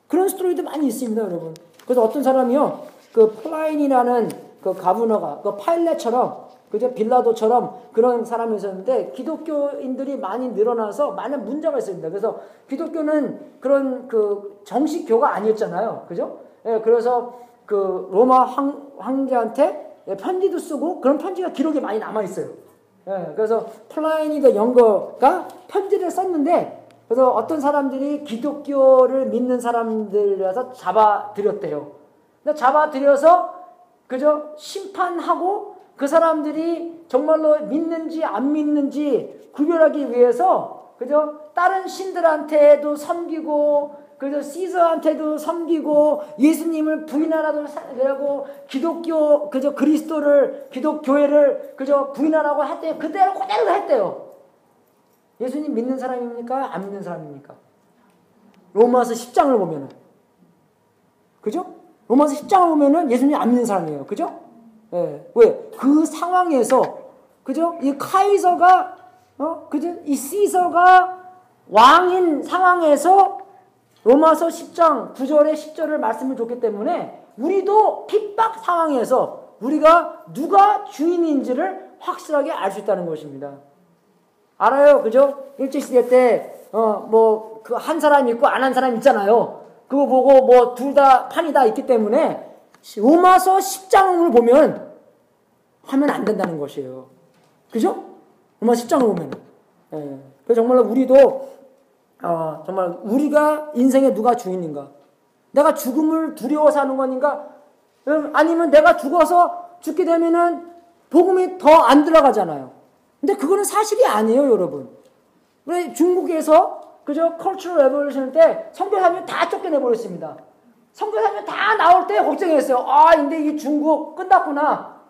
그런 스토리도 많이 있습니다, 여러분. 그래서 어떤 사람이요, 그 플라인이라는 그 가브너가 그 파일렛처럼 그죠? 빌라도처럼 그런 사람이 있었는데 기독교인들이 많이 늘어나서 많은 문제가 있습니다. 그래서 기독교는 그런 그 정식 교가 아니었잖아요. 그죠? 그래서 그 로마 황제한테 편지도 쓰고 그런 편지가 기록이 많이 남아 있어요. 그래서 플라이니 더 영거가 편지를 썼는데 그래서 어떤 사람들이 기독교를 믿는 사람들이라서 잡아들였대요. 근데 잡아들여서 그죠? 심판하고 그 사람들이 정말로 믿는지 안 믿는지 구별하기 위해서 그죠? 다른 신들한테도 섬기고 그죠? 시저한테도 섬기고 예수님을 부인하라고 하고 기독교 그죠? 그리스도를 기독교회를 그죠? 부인하라고 했대요. 그대로 그대로 했대요. 예수님 믿는 사람입니까? 안 믿는 사람입니까? 로마서 10장을 보면은 그죠? 로마서 10장을 보면은 예수님 안 믿는 사람이에요. 그죠? 왜? 그 상황에서, 그죠? 이 카이서가, 그죠? 이 시서가 왕인 상황에서 로마서 10장 9절에 10절을 말씀을 줬기 때문에 우리도 핍박 상황에서 우리가 누가 주인인지를 확실하게 알 수 있다는 것입니다. 알아요? 그죠? 일제시대 때, 그 한 사람 있고 안 한 사람 있잖아요. 그거 보고 뭐 둘 다 판이 다 있기 때문에 로마서 10장을 보면 하면 안 된다는 것이에요. 그죠? 로마서 10장을 보면. 그래서 정말로 우리도 정말 우리가 인생에 누가 주인인가? 내가 죽음을 두려워서 하는 건가? 아니면 내가 죽게 되면은 복음이 더 안 들어가잖아요. 근데 그거는 사실이 아니에요, 여러분. 왜 중국에서 그죠? 컬처럴 레볼루션 때 선교사님 다 쫓겨내버렸습니다. 선교사님 다 나올 때 걱정했어요. 근데 이 중국 끝났구나.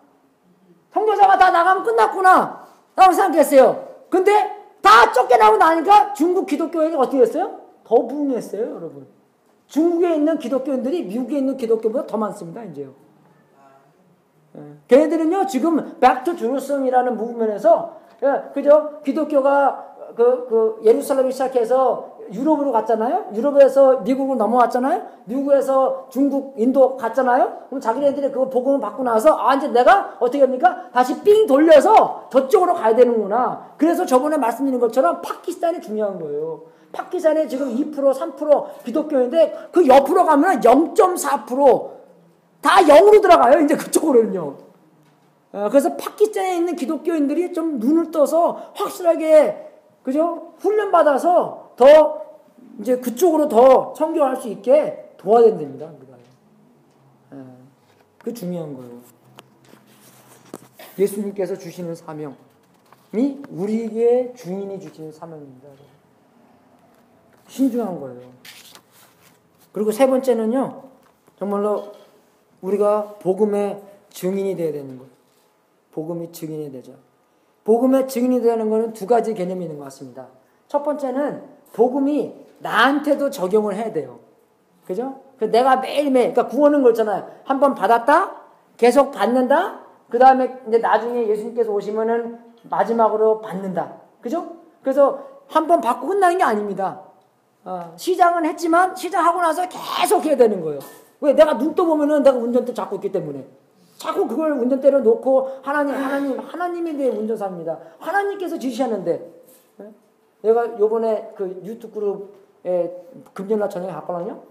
선교사가 다 나가면 끝났구나. 라고 생각했어요. 근데 다 쫓겨나고 나니까 중국 기독교인이 어떻게 했어요? 더 부흥했어요, 여러분. 중국에 있는 기독교인들이 미국에 있는 기독교보다 더 많습니다, 이제요. 걔네들은요 지금 Back to Jerusalem이라는 무브먼에서 그죠? 기독교가 예루살렘을 시작해서 유럽으로 갔잖아요. 유럽에서 미국으로 넘어왔잖아요. 미국에서 중국, 인도 갔잖아요. 그럼 자기네들이 그거 복음을 받고 나서 이제 내가 어떻게 합니까? 다시 삥 돌려서 저쪽으로 가야 되는구나. 그래서 저번에 말씀드린 것처럼 파키스탄이 중요한 거예요. 파키스탄에 지금 2%, 3% 기독교인데 그 옆으로 가면 0.4%다 0으로 들어가요. 이제 그쪽으로는요. 그래서 파키스탄에 있는 기독교인들이 좀 눈을 떠서 확실하게 그죠? 훈련받아서 더 이제 그쪽으로 더 청교할 수 있게 도와야 됩니다. 그게 중요한 거예요. 예수님께서 주시는 사명이 우리에게 주인이 주시는 사명입니다. 신중한 거예요. 그리고 세 번째는요. 정말로 우리가 복음의 증인이 되어야 되는 거예요. 복음이 증인이 되죠. 복음의 증인이 되는 것은 두 가지 개념이 있는 것 같습니다. 첫 번째는 복음이 나한테도 적용을 해야 돼요. 그죠? 내가 매일매일, 그러니까 구원은 그렇잖아요. 한 번 받았다, 계속 받는다, 그 다음에 이제 나중에 예수님께서 오시면은 마지막으로 받는다. 그죠? 그래서 한 번 받고 끝나는 게 아닙니다. 시작은 했지만 시작하고 나서 계속 해야 되는 거예요. 왜? 내가 눈 떠보면은 내가 운전대 잡고 있기 때문에. 자꾸 그걸 운전대로 놓고 하나님에 대해 운전사입니다. 하나님께서 지시하는데 내가 요번에 그 유튜브 그룹에 금요일날 저녁에 갔거든요.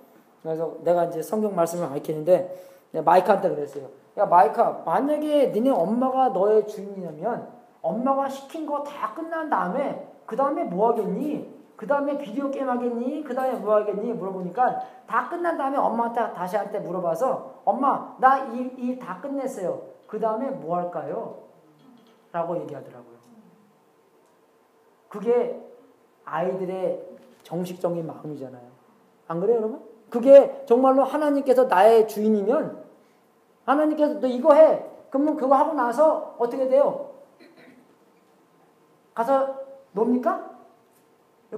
그래서 내가 이제 성경 말씀을 가르치는데 마이크한테 그랬어요. 야 마이크야, 만약에 니네 엄마가 너의 주인이라면 엄마가 시킨 거 다 끝난 다음에 그 다음에 뭐 하겠니? 그 다음에 비디오 게임 하겠니? 그 다음에 뭐 하겠니? 물어보니까 다 끝난 다음에 엄마한테 다시 한테 물어봐서 엄마 나 일 다 끝냈어요. 그 다음에 뭐 할까요? 라고 얘기하더라고요. 그게 아이들의 정식적인 마음이잖아요. 안 그래요 여러분? 그게 정말로 하나님께서 나의 주인이면 하나님께서 너 이거 해. 그러면 그거 하고 나서 어떻게 돼요? 가서 놉니까?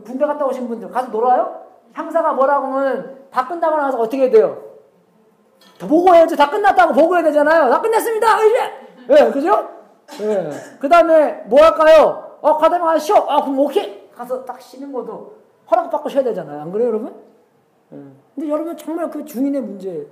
군대 갔다 오신 분들 가서 놀아요? 상사가 뭐라고 하면 다 끝나고 나서 어떻게 돼요? 더 보고해야죠. 다 끝났다고 보고해야 되잖아요. 다 끝냈습니다. 이제. 예, 그죠? 예. 그 다음에 뭐 할까요? 가다가 가서 쉬어. 그럼 오케이. 가서 딱 쉬는 것도 허락받고 쉬어야 되잖아요. 안 그래요, 여러분? 예. 근데 여러분 정말 그 주인의 문제예요.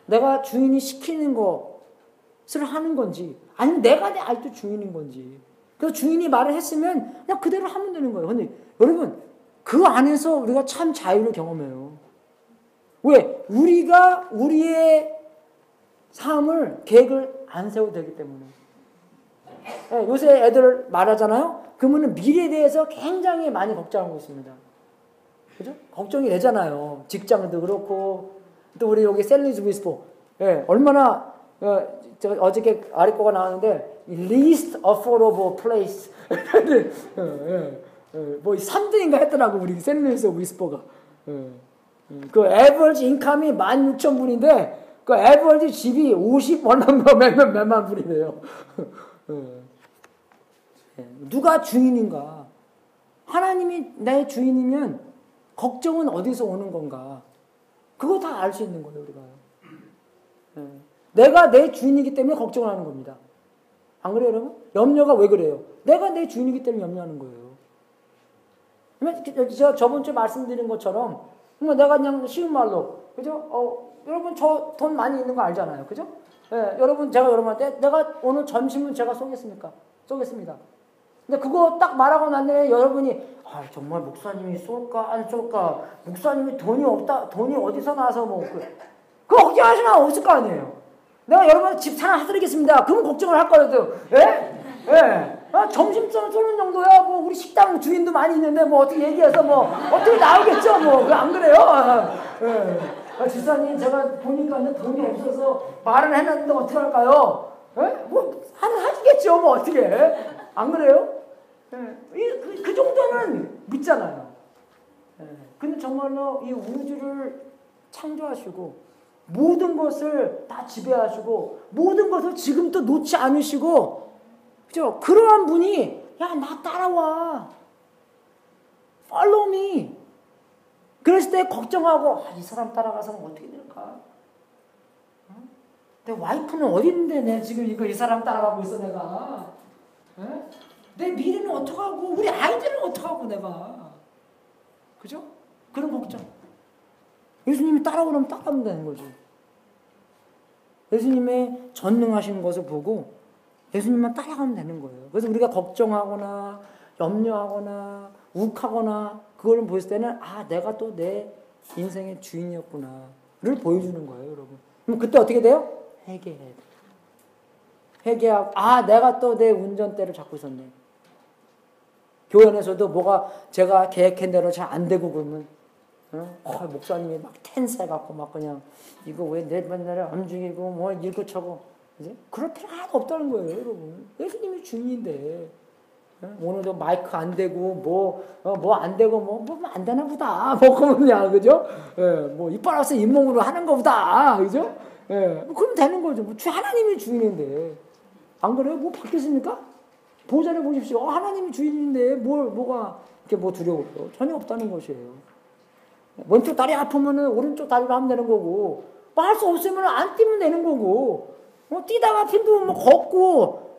내가 주인이 시키는 것을 하는 건지, 아니면 내가 내 아이도 주인인 건지. 그래서 주인이 말을 했으면 그냥 그대로 하면 되는 거예요. 근데 여러분 그 안에서 우리가 참 자유를 경험해요. 왜? 우리가 우리의 삶을 계획을 안 세워도 되기 때문에. 네, 요새 애들 말하잖아요. 그러면 미래에 대해서 굉장히 많이 걱정하고 있습니다. 그죠? 걱정이 되잖아요. 직장도 그렇고 또 우리 여기 셀리즈 위스포 얼마나 어저께 아래 거가 나왔는데 least affordable place 뭐 3등인가 했더라고 우리 셀리즈 위스포가. 그 에버리지 인컴이 16,000불인데 그 에버리지 집이 50원 몇만 불이래요. 누가 주인인가? 하나님이 내 주인이면 걱정은 어디서 오는 건가? 그거 다 알 수 있는 거예요 우리가. 내가 내 주인이기 때문에 걱정을 하는 겁니다. 안 그래요 여러분? 염려가 왜 그래요? 내가 내 주인이기 때문에 염려하는 거예요. 제가 저번 주에 말씀드린 것처럼 내가 그냥 쉬운 말로 그죠? 여러분 저 돈 많이 있는 거 알잖아요. 그죠? 여러분 제가 여러분한테 내가 오늘 점심은 제가 쏘겠습니다. 근데 그거 딱 말하고 난 다음에 여러분이 정말 목사님이 쏠까 안 쏠까? 목사님이 돈이 없다. 돈이 어디서 나서 뭐 그거 걱정하시면 없을 거 아니에요. 내가 여러분 집 하나 사드리겠습니다. 그러면 걱정을 할 거라도. 점심 쏘는 정도야. 뭐 우리 식당 주인도 많이 있는데 뭐 어떻게 얘기해서 뭐 어떻게 나오겠죠. 뭐 안 그래요? 집사님 제가 보니까 돈이 없어서 말을 해놨는데 어떻게 할까요? 뭐 하시겠죠. 뭐 어떻게? 안 그래요? 그 정도는 믿잖아요. 근데 정말로 이 우주를 창조하시고 모든 것을 다 지배하시고 모든 것을 지금도 놓지 않으시고 그죠? 그러한 분이 야 나 따라와 follow me 그랬을 때 걱정하고 이 사람 따라가서는 어떻게 될까? 내 와이프는 어디 있는데 내 지금 이 사람 따라가고 있어 내가. 에? 내 미래는 어떡하고 우리 아이들은 어떡하고 내가. 그죠? 그런 걱정. 예수님이 따라오면 따라가면 되는 거지. 예수님의 전능하신 것을 보고 예수님만 따라가면 되는 거예요. 그래서 우리가 걱정하거나 염려하거나 욱하거나 그걸 보였을 때는 내가 또 내 인생의 주인이었구나를 보여주는 거예요, 여러분. 그럼 그때 어떻게 돼요? 회개해야 돼요. 회개하고 내가 또 내 운전대를 잡고 있었네. 교회 안에서도 뭐가 제가 계획한 대로 잘 안 되고 그러면 목사님이 막 텐세 갖고 막 그냥 이거 왜 내 맨날 안 죽이고 뭐 일거차고 이제 그럴 필요 하나도 없다는 거예요, 여러분. 예수님이 주인인데 오늘도 마이크 안 되고 뭐 안 되고 뭐 안 되나 보다 뭐 그러냐, 그죠? 뭐 이빨 없어 잇몸으로 하는 거보다, 그죠? 그럼 되는 거죠. 뭐 하나님이 주인인데 안 그래요? 뭐 바뀌었습니까? 보좌를 보십시오. 하나님이 주인인데 뭐가 이렇게 뭐 두려워요? 전혀 없다는 것이에요. 왼쪽 다리 아프면은 오른쪽 다리로 하면 되는 거고, 뭐 할 수 없으면 안 뛰면 되는 거고, 뛰다가 힘들면 뭐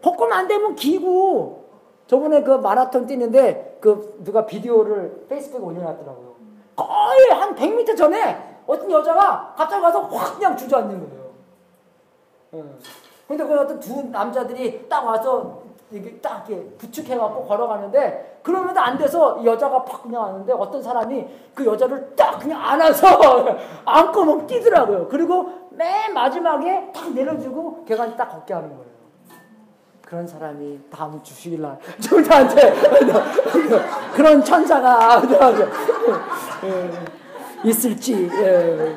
걷고는 안 되면 기고. 저번에 그 마라톤 뛰는데 누가 비디오를 페이스북에 올려놨더라고요. 거의 한 100m 전에 어떤 여자가 갑자기 와서 확 그냥 주저앉는 거예요. 근데 그 어떤 두 남자들이 딱 와서 이게 딱 이렇게 부축해갖고 걸어가는데 그러면 안 돼서 이 여자가 팍 그냥 왔는데 어떤 사람이 그 여자를 딱 그냥 안아서 안고 막 뛰더라고요. 그리고 맨 마지막에 딱 내려주고 걔가 딱 걷게 하는 거예요. 그런 사람이 다음 주 주일날 저한테 그런 천사가 있을지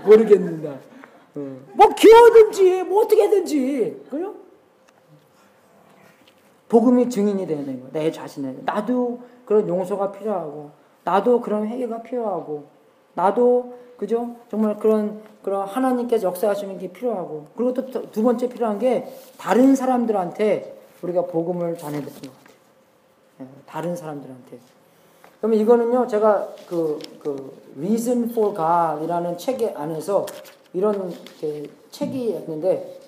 모르겠는데 뭐 기어든지 뭐 어떻게든지 그죠? 복음이 증인이 되는 거예요. 내 자신에 나도 그런 용서가 필요하고 나도 그런 회개가 필요하고 나도 그죠? 정말 그런 하나님께서 역사하시는 게 필요하고 그리고 또 두 번째 필요한 게 다른 사람들한테 우리가 복음을 전해야 되는 것 같아요. 다른 사람들한테. 그러면 이거는요, 제가 Reason for God이라는 책 안에서 이런 책이 있는데,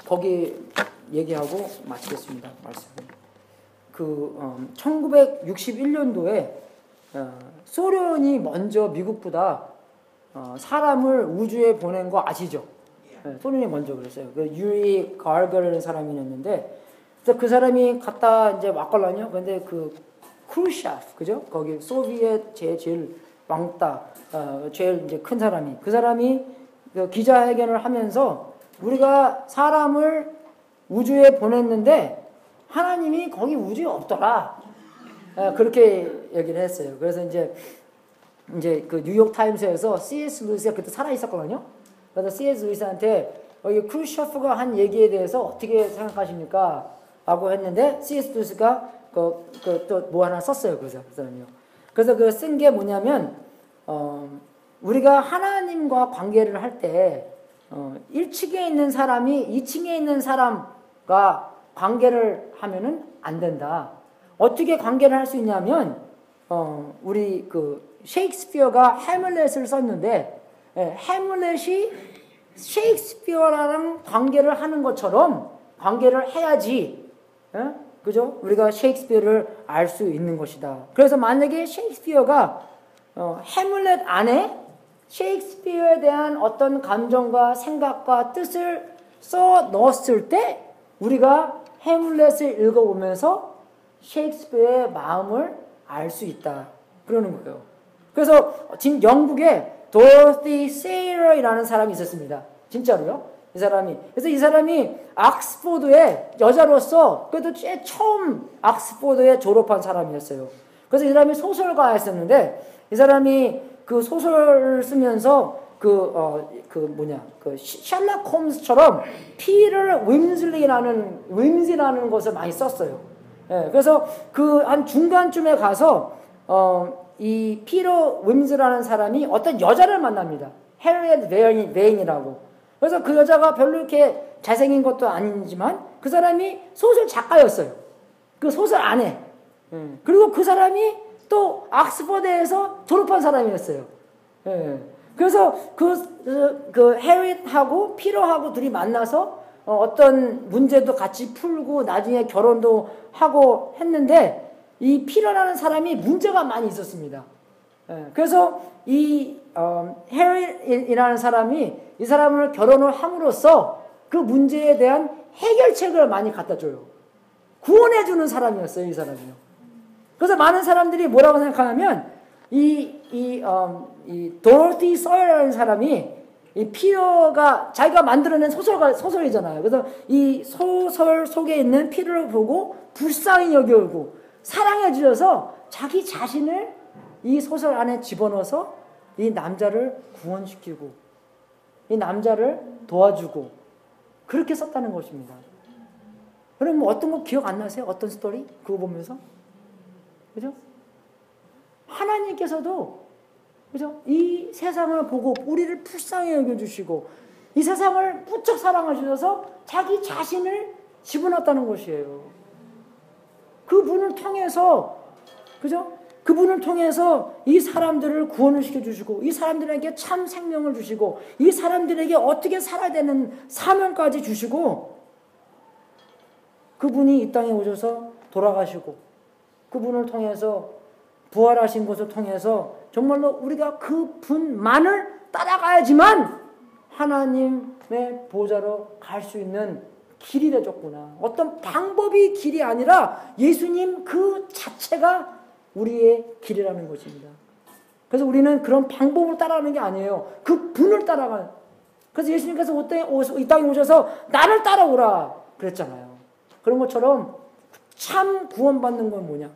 거기 얘기하고 마치겠습니다. 말씀. 1961년도에 소련이 먼저 미국보다 사람을 우주에 보낸 거 아시죠? 소련이 먼저 그랬어요. 유리 가르거라는 사람이 있는데, 그래서 그 사람이 갔다 이제 왔걸랑요. 근데 크루셰프, 그죠? 거기 소비에트 제일 왕따, 제일 이제 큰 사람이, 그 사람이 기자회견을 하면서 우리가 사람을 우주에 보냈는데 하나님이 거기 우주에 없더라. 그렇게 얘기를 했어요. 그래서 이제 그 뉴욕 타임스에서 C.S. 루이스가 그때 살아 있었거든요. 그래서 C.S. 루이스한테 이 크루셰프가 한 얘기에 대해서 어떻게 생각하십니까? 라고 했는데 C.S. 루이스가 또 뭐 하나 썼어요. 그 사람이요. 그래서 그 쓴 게 뭐냐면 우리가 하나님과 관계를 할 때 1층에 있는 사람이 2층에 있는 사람과 관계를 하면은 안 된다. 어떻게 관계를 할 수 있냐면 우리 셰익스피어가 해물렛을 썼는데 해물렛이 셰익스피어랑 관계를 하는 것처럼 관계를 해야지, 그죠? 우리가 셰익스피어를 알 수 있는 것이다. 그래서 만약에 셰익스피어가 해물렛 안에 셰익스피어에 대한 어떤 감정과 생각과 뜻을 써 넣었을 때 우리가 해물렛을 읽어보면서 셰익스피어의 마음을 알 수 있다. 그러는 거예요. 그래서 지금 영국에 도로티 세이러이라는 사람이 있었습니다. 진짜로요. 이 사람이. 그래서 이 사람이 옥스포드의 여자로서 그래도 처음 옥스포드에 졸업한 사람이었어요. 그래서 이 사람이 소설가였었는데 이 사람이 그 소설을 쓰면서 셜록 홈즈처럼 피터 윈슬리라는 것을 많이 썼어요. 그래서 한 중간쯤에 가서 이 피터 윈슬라는 사람이 어떤 여자를 만납니다. 해리엣 베인이라고. 그래서 그 여자가 별로 이렇게 잘생긴 것도 아니지만 그 사람이 소설 작가였어요. 그 소설 안에. 그리고 그 사람이 또 옥스퍼드에서 졸업한 사람이었어요. 그래서 그 해릿하고 피터하고 둘이 만나서 어떤 문제도 같이 풀고 나중에 결혼도 하고 했는데 이 피터라는 사람이 문제가 많이 있었습니다. 그래서 이 해릿이라는 사람이 이 사람을 결혼을 함으로써 그 문제에 대한 해결책을 많이 갖다 줘요. 구원해주는 사람이었어요, 이 사람이요. 그래서 많은 사람들이 뭐라고 생각하냐면 이 도로티 서여라는 사람이 이 피터가 자기가 만들어낸 소설이잖아요. 그래서 이 소설 속에 있는 피터를 보고 불쌍히 여겨오고 사랑해 주셔서 자기 자신을 이 소설 안에 집어넣어서 이 남자를 구원시키고 이 남자를 도와주고 그렇게 썼다는 것입니다. 그럼 뭐 어떤 거 기억 안 나세요? 어떤 스토리? 그거 보면서? 그죠? 하나님께서도 그죠? 이 세상을 보고 우리를 불쌍히 여겨주시고 이 세상을 무척 사랑하셔서 자기 자신을 집어넣었다는 것이에요. 그분을 통해서 그죠? 그분을 통해서 이 사람들을 구원을 시켜주시고 이 사람들에게 참 생명을 주시고 이 사람들에게 어떻게 살아야 되는 사명까지 주시고 그분이 이 땅에 오셔서 돌아가시고 그분을 통해서 부활하신 것을 통해서 정말로 우리가 그분만을 따라가야지만 하나님의 보좌로 갈 수 있는 길이 되었구나. 어떤 방법이 길이 아니라 예수님 그 자체가 우리의 길이라는 것입니다. 그래서 우리는 그런 방법을 따라가는 게 아니에요. 그분을 따라가는. 그래서 예수님께서 이 땅에 오셔서 나를 따라오라 그랬잖아요. 그런 것처럼 참 구원받는 건 뭐냐?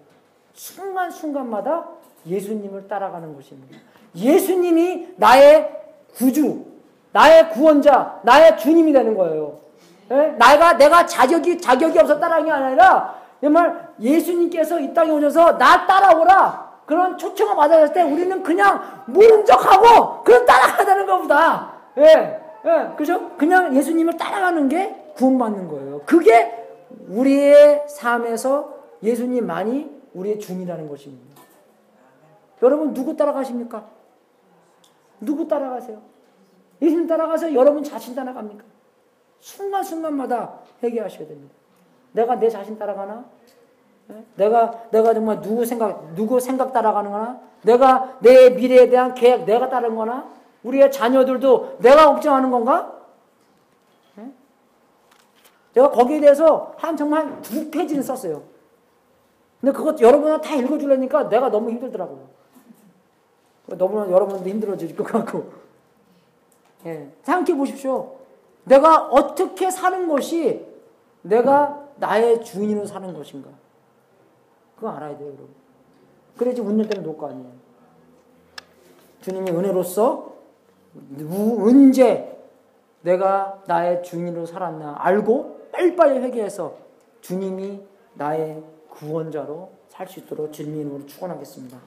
순간순간마다 예수님을 따라가는 것입니다. 예수님이 나의 구주, 나의 구원자, 나의 주님이 되는 거예요. 내가 자격이 없어 따라가는 게 아니라 정말 예수님께서 이 땅에 오셔서 나 따라오라 그런 초청을 받았을 때 우리는 그냥 모른 척하고 그냥 따라가야 되는 것보다 그죠? 그냥 예수님을 따라가는 게 구원받는 거예요. 그게 우리의 삶에서 예수님만이 우리의 주님이라는 것입니다. 여러분 누구 따라가십니까? 누구 따라가세요? 예수님 따라가서 여러분 자신 따라갑니까? 순간순간마다 회개하셔야 됩니다. 내가 내 자신 따라가나? 내가 정말 누구 생각 따라가는 거나? 내가 내 미래에 대한 계획 내가 따르는 거나? 우리의 자녀들도 내가 걱정하는 건가? 제가 거기에 대해서 정말 2페이지를 썼어요. 근데 그것 여러분한테 다 읽어주려니까 내가 너무 힘들더라고요. 너무 여러분도 힘들어질 것 같고. 생각해 보십시오. 내가 어떻게 사는 것이 내가 나의 주인으로 사는 것인가. 그거 알아야 돼요, 여러분. 그래야지 운전대를 놓을 거 아니에요. 주님이 은혜로서 언제 내가 나의 주인으로 살았나 알고 빨리빨리 회개해서 주님이 나의 구원자로 살 수 있도록 주님의 이름으로 축원하겠습니다.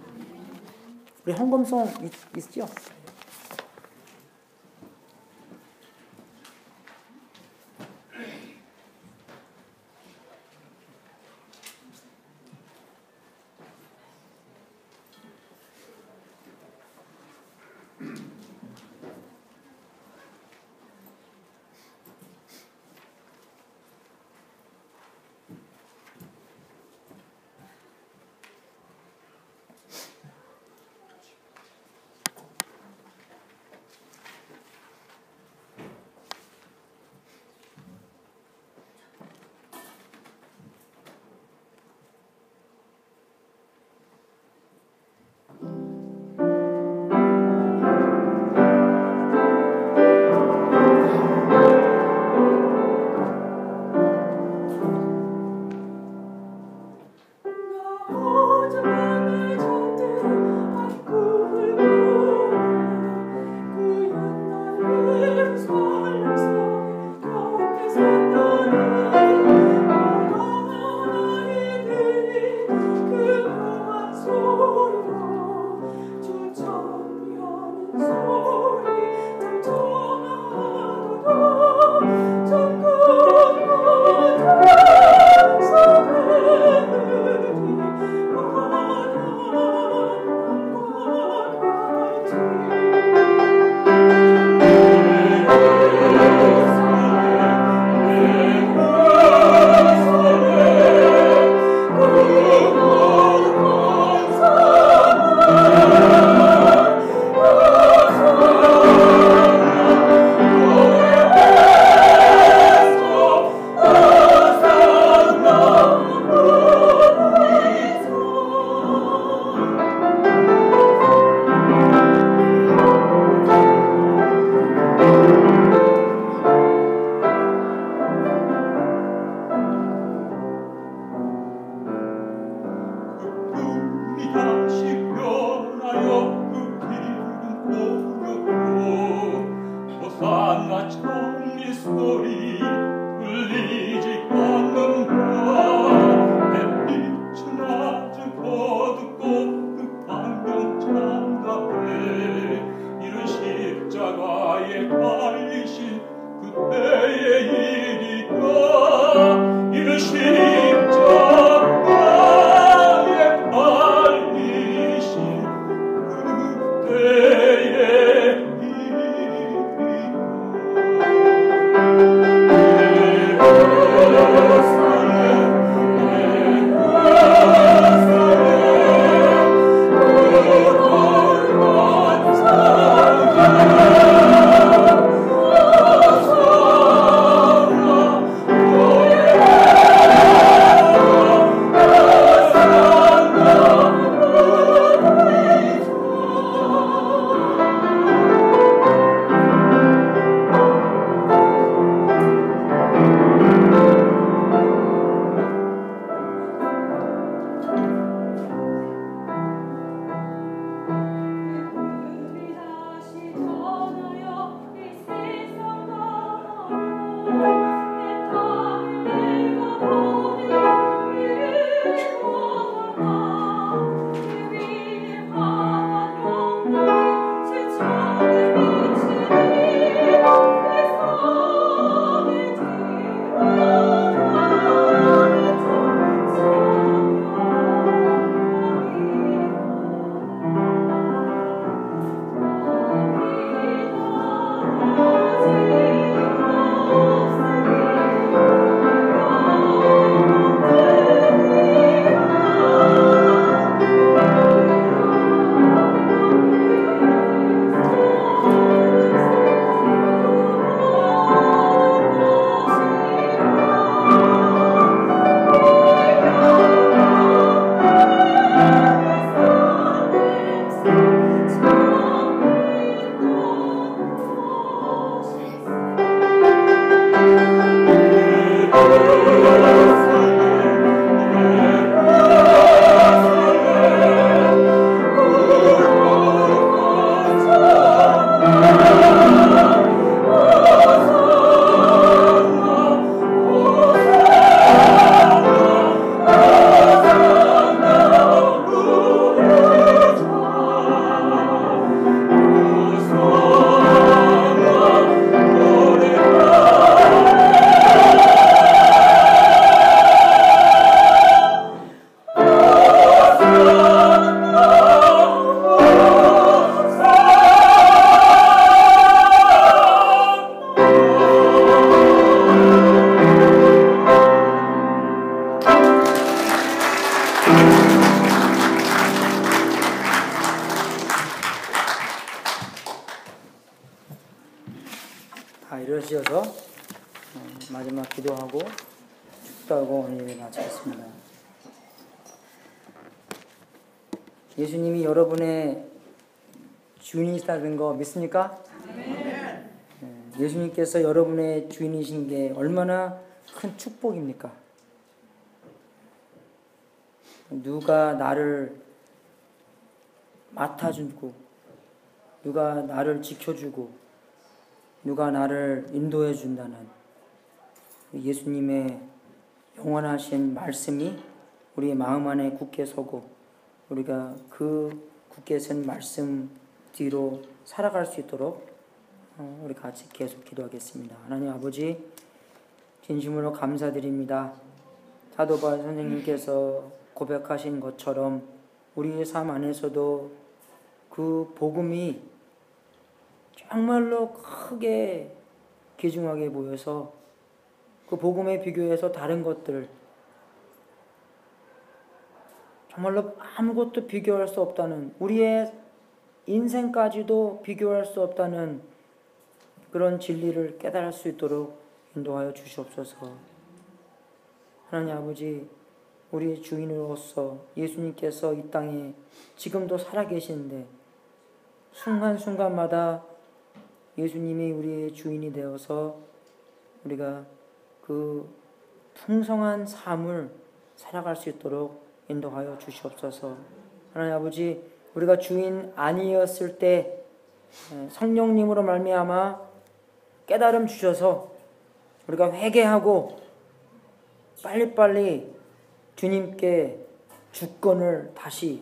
우리 헌금송 있죠? 주셔서 마지막 기도하고 축도하고 오늘 마치겠습니다. 예수님이 여러분의 주인이시다는 거 믿습니까? 예수님께서 여러분의 주인이신 게 얼마나 큰 축복입니까? 누가 나를 맡아주고, 누가 나를 지켜주고, 누가 나를 인도해 준다는 예수님의 영원하신 말씀이 우리의 마음 안에 굳게 서고, 우리가 그 굳게 선 말씀 뒤로 살아갈 수 있도록 우리 같이 계속 기도하겠습니다. 하나님 아버지, 진심으로 감사드립니다. 사도 바울 선생님께서 고백하신 것처럼 우리의 삶 안에서도 그 복음이 정말로 크게 귀중하게 보여서 그 복음에 비교해서 다른 것들 정말로 아무것도 비교할 수 없다는, 우리의 인생까지도 비교할 수 없다는 그런 진리를 깨달을 수 있도록 인도하여 주시옵소서. 하나님 아버지, 우리의 주인으로서 예수님께서 이 땅에 지금도 살아계시는데 순간순간마다 예수님이 우리의 주인이 되어서 우리가 그 풍성한 삶을 살아갈 수 있도록 인도하여 주시옵소서. 하나님 아버지, 우리가 주인 아니었을 때 성령님으로 말미암아 깨달음 주셔서 우리가 회개하고 빨리빨리 주님께 주권을 다시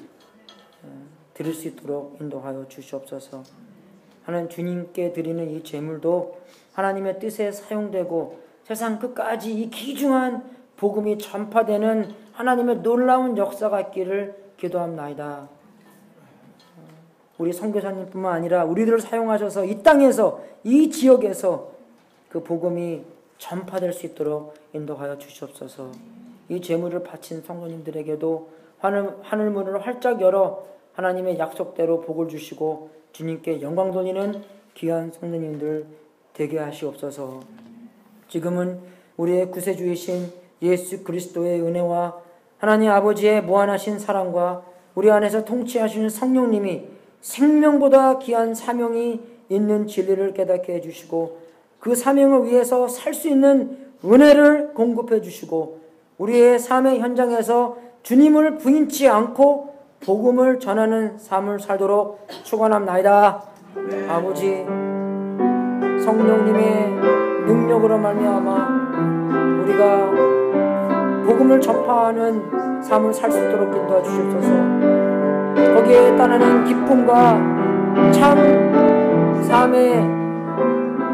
드릴 수 있도록 인도하여 주시옵소서. 하나님, 주님께 드리는 이 제물도 하나님의 뜻에 사용되고 세상 끝까지 이 귀중한 복음이 전파되는 하나님의 놀라운 역사가 있기를 기도합나이다. 우리 선교사님뿐만 아니라 우리들을 사용하셔서 이 땅에서, 이 지역에서 그 복음이 전파될 수 있도록 인도하여 주시옵소서. 이 제물을 바친 성도님들에게도 하늘문을 활짝 열어 하나님의 약속대로 복을 주시고 주님께 영광 돌리는 귀한 성도님들 되게 하시옵소서. 지금은 우리의 구세주이신 예수 그리스도의 은혜와 하나님 아버지의 무한하신 사랑과 우리 안에서 통치하시는 성령님이 생명보다 귀한 사명이 있는 진리를 깨닫게 해주시고 그 사명을 위해서 살 수 있는 은혜를 공급해 주시고 우리의 삶의 현장에서 주님을 부인치 않고 복음을 전하는 삶을 살도록 축원합나이다. 아버지, 성령님의 능력으로 말미암아 우리가 복음을 전파하는 삶을 살 수 있도록 인도해 주시옵소서. 거기에 따르는 기쁨과 참 삶의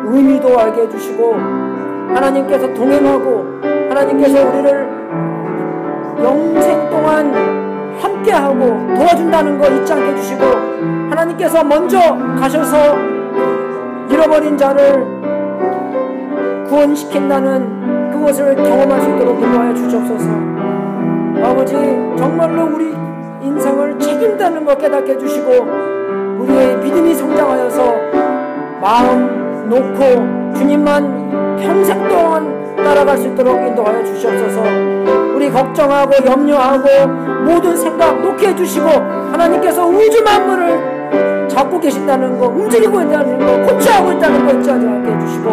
의미도 알게 해주시고 하나님께서 동행하고 하나님께서 우리를 영생 동안 함께하고 도와준다는 거 잊지 않게 해주시고 하나님께서 먼저 가셔서 잃어버린 자를 구원시킨다는 그것을 경험할 수 있도록 인도하여 주시옵소서. 아버지, 정말로 우리 인생을 책임다는 것 깨닫게 해주시고 우리의 믿음이 성장하여서 마음 놓고 주님만 평생 동안 따라갈 수 있도록 인도하여 주시옵소서. 우리 걱정하고 염려하고 모든 생각 놓게 해주시고 하나님께서 우주 만물을 잡고 계신다는 거, 움직이고 있다는 거, 코치하고 있다는 거 잊지 않게 해주시고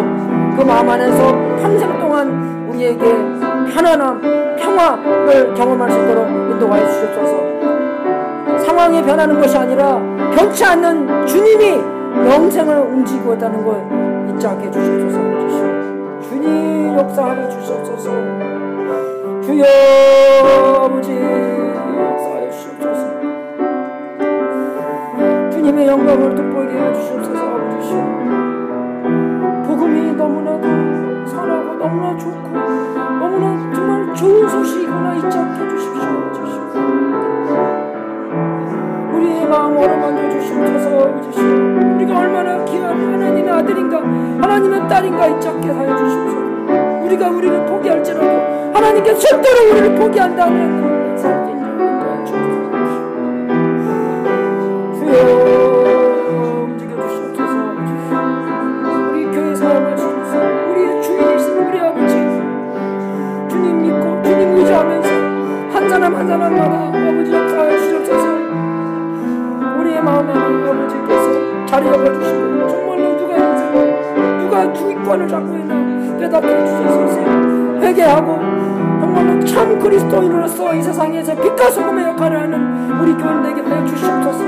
그 마음 안에서 평생 동안 우리에게 편안함, 평화를 경험할 수 있도록 인도하여 주시옵소서. 상황이 변하는 것이 아니라 변치 않는 주님이 영생을 움직이고 있다는 걸 잊지 않게 해주시옵소서. 주님 역사하여 주시옵소서. 주여 아버지 역사하여 주시옵소서. 주님의 영광을 돋보이게 해주시옵소서. 아버지, 복음이 너무나도 선하고 너무나 좋고 너무나 정말 좋은 소식이구나 잊지 않게 해주십시오. 우리의 마음 어루만져 주시옵소서. 우리가 얼마나 귀한 하나님의 아들인가 하나님의 딸인가 잊지 않게 하여 주시옵소서. 우리가 우리를 포기할지라도 하나님께 절대로 우리를 포기한다는 사실을 인도해 주옵소서. 주여 움직여 주시옵소서. 우리 교회 사역을 주옵소서. 사람 한 사람마다 아버지 역사하여 주옵소서. 우리의 마음 안에 아버지께서 자리 잡아주시고 정말로 누가 인생 누가 주권을 잡고 있나 깨닫게 해주셔서 회개하고 정말로 참 그리스도인으로서 이 세상에서 빛과 소금의 역할을 하는 우리 교인 되게 하여 주시옵소서.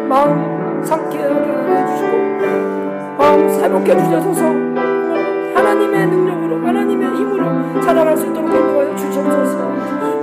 마음 상쾌하게 해주시고 마음 새롭게 주셔서 하나님의 능력으로 하나님의 힘으로 살아갈 수 있도록 인도하여 주시옵소서.